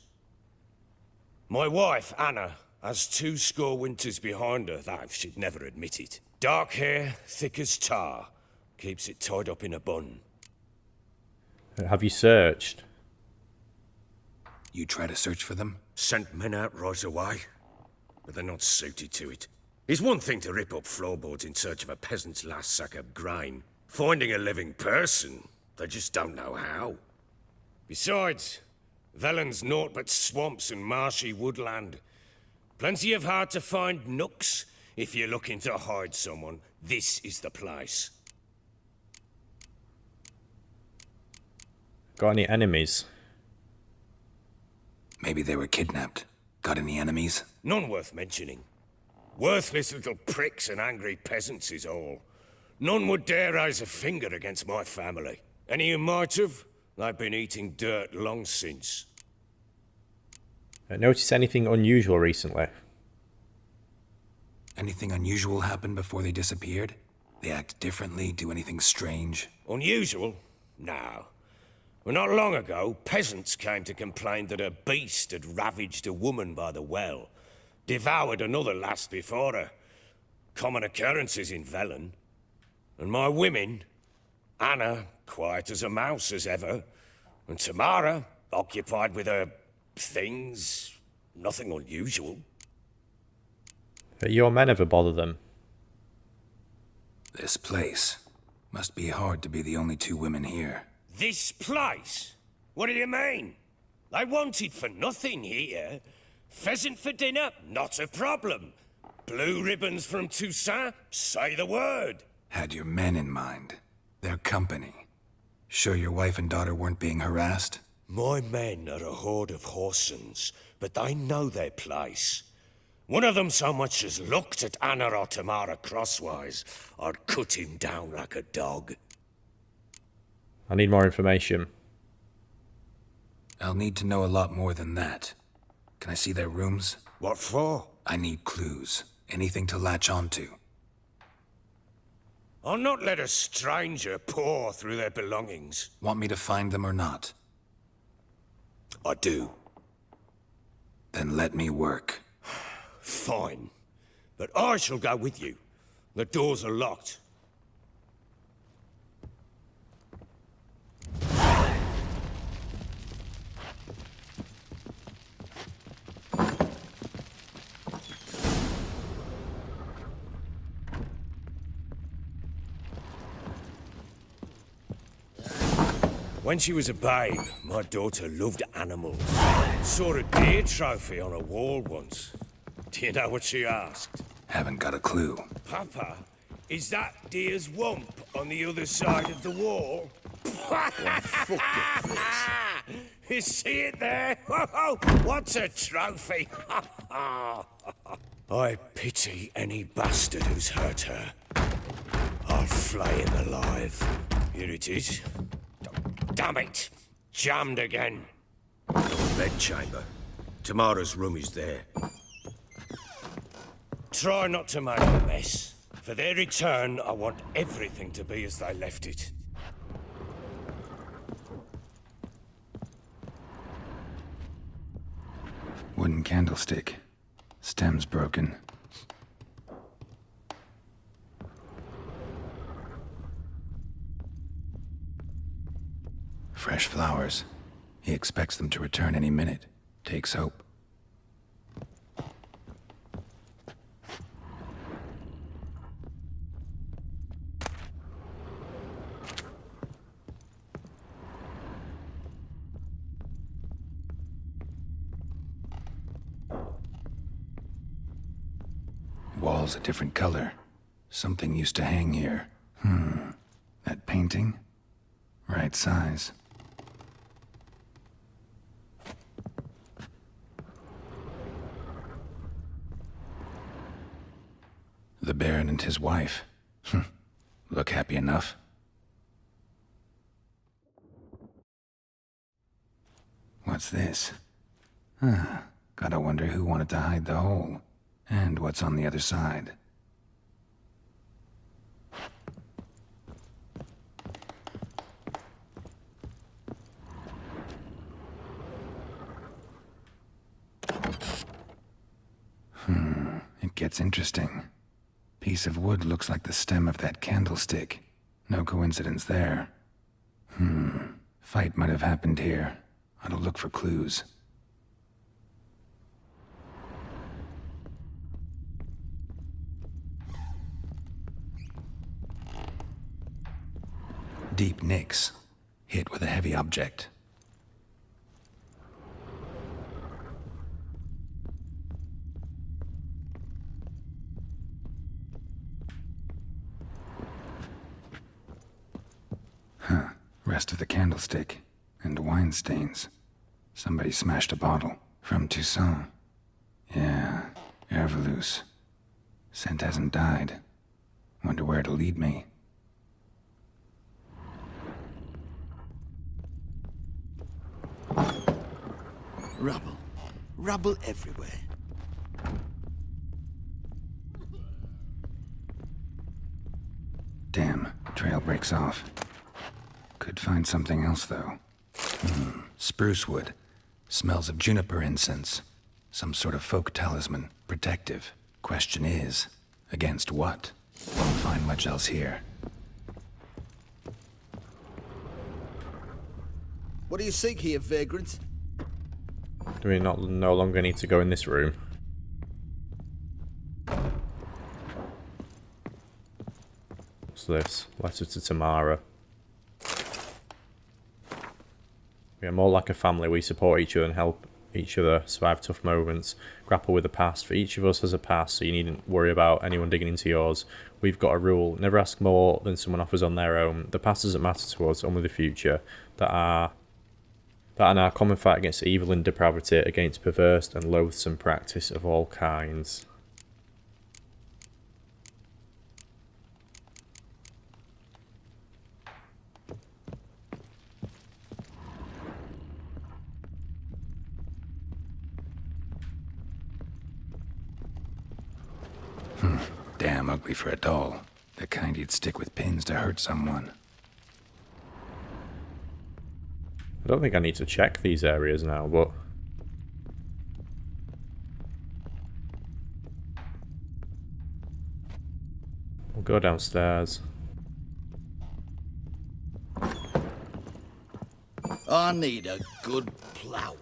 My wife, Anna, has 20 winters behind her, though she'd never admit it. Dark hair, thick as tar, keeps it tied up in a bun. Have you searched? You try to search for them? Sent men out right away, but they're not suited to it. It's one thing to rip up floorboards in search of a peasant's last sack of grain. Finding a living person, they just don't know how. Besides, Velen's naught but swamps and marshy woodland. Plenty of hard-to-find nooks. If you're looking to hide someone, this is the place. Got any enemies? Maybe they were kidnapped. Got any enemies? None worth mentioning. Worthless little pricks and angry peasants is all. None would dare raise a finger against my family. Any who might have, they've been eating dirt long since. Notice anything unusual recently? Anything unusual happen before they disappeared? They act differently, do anything strange? Unusual? No. Well, not long ago, peasants came to complain that a beast had ravaged a woman by the well. Devoured another lass before her. Common occurrences in Velen. And my women, Anna, quiet as a mouse as ever, and Tamara, occupied with her things, nothing unusual. Your men ever bother them? This place. Must be hard to be the only 2 women here. This place? What do you mean? They wanted for nothing here. Pheasant for dinner? Not a problem. Blue ribbons from Toussaint? Say the word. Had your men in mind. Their company. Sure your wife and daughter weren't being harassed? My men are a horde of whoresons, but they know their place. One of them so much as looked at Anna or Tamara crosswise, I'd cut him down like a dog. I need more information. I'll need to know a lot more than that. Can I see their rooms? What for? I need clues. Anything to latch onto. I'll not let a stranger pore through their belongings. Want me to find them or not? I do. Then let me work. Fine. But I shall go with you. The doors are locked. When she was a babe, my daughter loved animals. Saw a deer trophy on a wall once. Do you know what she asked? Haven't got a clue. Papa, is that deer's wump on the other side of the wall? You see it there? Oh, what's a trophy? I pity any bastard who's hurt her. I'll flay him alive. Here it is. Damn it! Jammed again. Bedchamber. Tamara's room is there. Try not to make a mess. For their return, I want everything to be as they left it. Wooden candlestick. Stem's broken. Fresh flowers. He expects them to return any minute. Takes hope. Walls a different color. Something used to hang here. That painting? Right size. The Baron and his wife. Look happy enough. What's this? Gotta wonder who wanted to hide the hole. And what's on the other side. It gets interesting. Piece of wood looks like the stem of that candlestick. No coincidence there. Fight might have happened here. Ought to look for clues. Deep nicks. Hit with a heavy object. Rest of the candlestick. And wine stains. Somebody smashed a bottle. From Toussaint. Yeah, Herveloos. Scent hasn't died. Wonder where it'll lead me. Rubble. Rubble everywhere. Damn, trail breaks off. Could find something else, though. Spruce wood. Smells of juniper incense. Some sort of folk talisman. Protective. Question is, against what? Won't find much else here. What do you seek here, vagrant? Do we no longer need to go in this room? What's this? Letter to Tamara. We are more like a family. We support each other and help each other survive tough moments, grapple with the past. For each of us has a past, so you needn't worry about anyone digging into yours. We've got a rule: never ask more than someone offers on their own. The past doesn't matter to us, only the future. That and our common fight against evil and depravity, against perverse and loathsome practice of all kinds. Damn ugly for a doll. The kind you'd stick with pins to hurt someone. I don't think I need to check these areas now, but... we'll go downstairs. I need a good plough.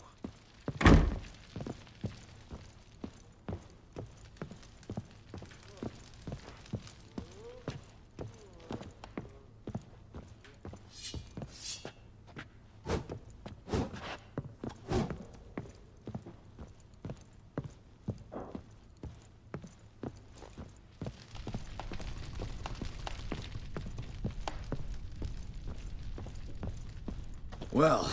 Well,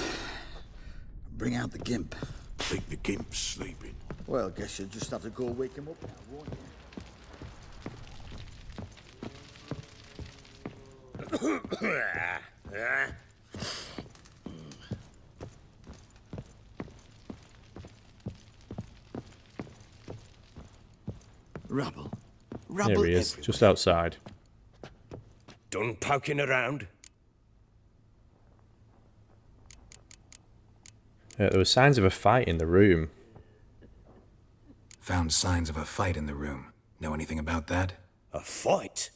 bring out the gimp. Think the gimp's sleeping. Well, guess you'll just have to go wake him up now, won't you? Rubble. Here he is, just outside. Done poking around? There were signs of a fight in the room. Found signs of a fight in the room. Know anything about that? A fight?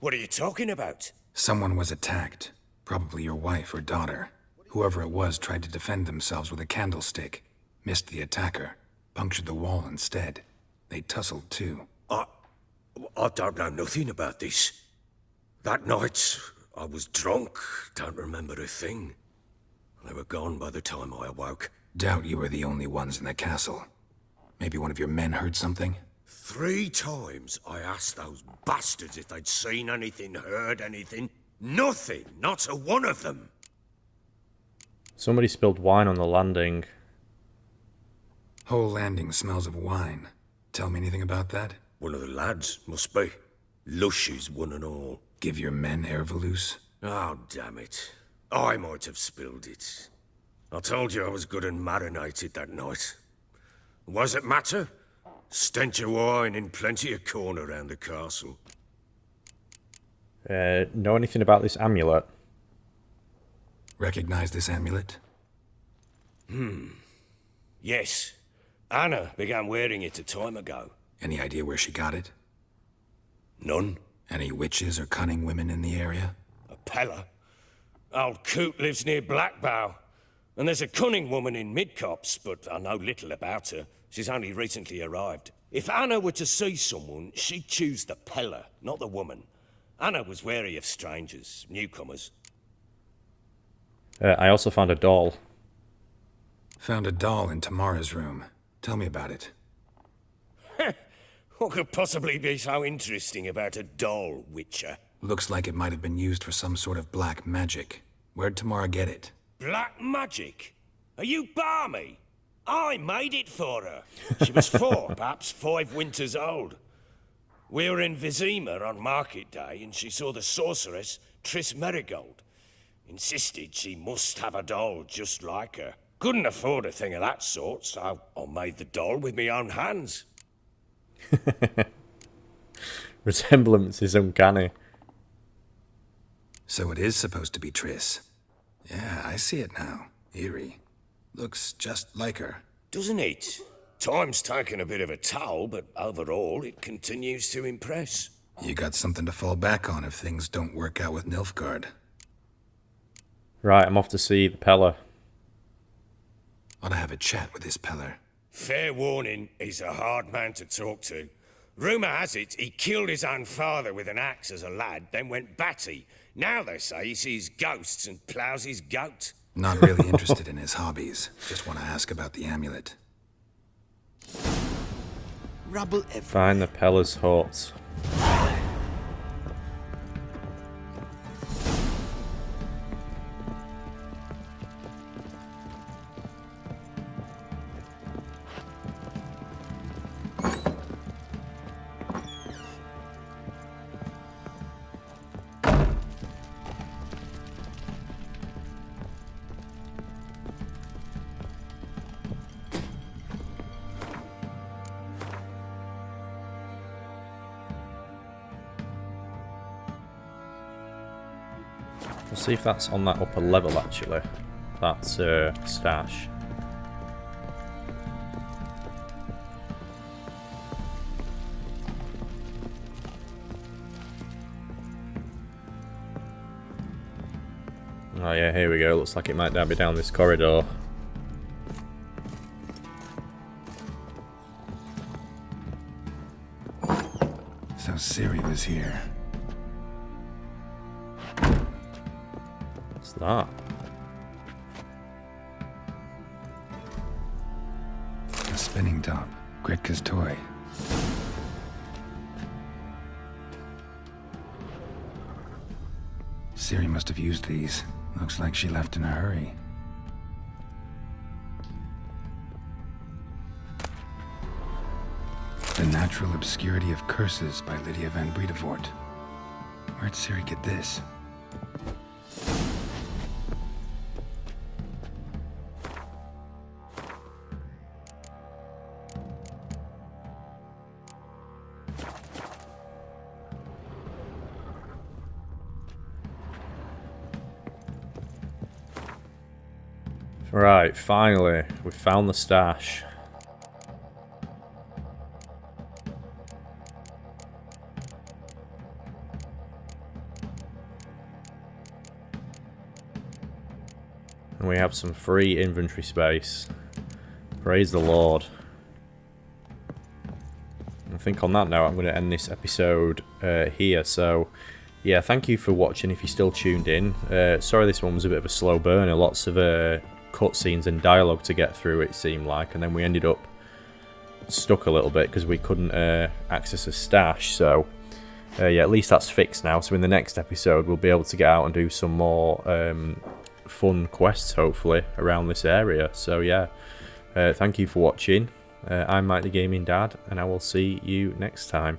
What are you talking about? Someone was attacked. Probably your wife or daughter. Whoever it was tried to defend themselves with a candlestick. Missed the attacker. Punctured the wall instead. They tussled too. I don't know nothing about this. That night, I was drunk. Don't remember a thing. They were gone by the time I awoke. Doubt you were the only ones in the castle. Maybe one of your men heard something? 3 times I asked those bastards if they'd seen anything, heard anything. Nothing, not a one of them. Somebody spilled wine on the landing. Whole landing smells of wine. Tell me anything about that? One of the lads, must be. Lushes, one and all. Give your men Ervalus? Oh, damn it. I might have spilled it. I told you I was good and marinated that night. Was it matter? Stench of wine in plenty of corn around the castle. Know anything about this amulet? Recognize this amulet? Yes. Anna began wearing it a time ago. Any idea where she got it? None. Any witches or cunning women in the area? A Pella? Old Coot lives near Blackbow. And there's a cunning woman in Midcopse, but I know little about her. She's only recently arrived. If Anna were to see someone, she'd choose the Pella, not the woman. Anna was wary of strangers, newcomers. I also found a doll. Found a doll in Tamara's room. Tell me about it. What could possibly be so interesting about a doll, Witcher? Looks like it might have been used for some sort of black magic. Where'd Tamara get it? Black magic? Are you balmy? I made it for her. She was 4, perhaps 5 winters old. We were in Vizima on market day, and she saw the sorceress, Triss Merigold. Insisted she must have a doll just like her. Couldn't afford a thing of that sort, so I made the doll with my own hands. Resemblance is uncanny. So it is supposed to be Triss. Yeah, I see it now. Eerie. Looks just like her. Doesn't it? Time's taken a bit of a toll, but overall it continues to impress. You got something to fall back on if things don't work out with Nilfgaard. Right, I'm off to see the Pella. Ought to have a chat with this Peller. Fair warning, he's a hard man to talk to. Rumour has it he killed his own father with an axe as a lad, then went batty. Now they say he sees ghosts and ploughs his goat. Not really interested in his hobbies. Just want to ask about the amulet. Rubble everywhere. Find the Pella's hut. We'll see if that's on that upper level actually. That's stash. Oh yeah, here we go. Looks like it might be down this corridor. So Ciri was here. What's that? A spinning top. Gretka's toy. Ciri must have used these. Looks like she left in a hurry. The Natural Obscurity of Curses by Lydia van Bredevoort. Where'd Ciri get this? Right, finally, we found the stash. And we have some free inventory space. Praise the Lord. I think on that note, I'm going to end this episode here. So, yeah, thank you for watching if you're still tuned in. Sorry this one was a bit of a slow burner. Lots of cutscenes and dialogue to get through, it seemed like. And then we ended up stuck a little bit because we couldn't access a stash. So yeah, at least that's fixed now. So in the next episode, we'll be able to get out and do some more fun quests, hopefully, around this area. So yeah, thank you for watching. I'm Mike the Gaming Dad, and I will see you next time.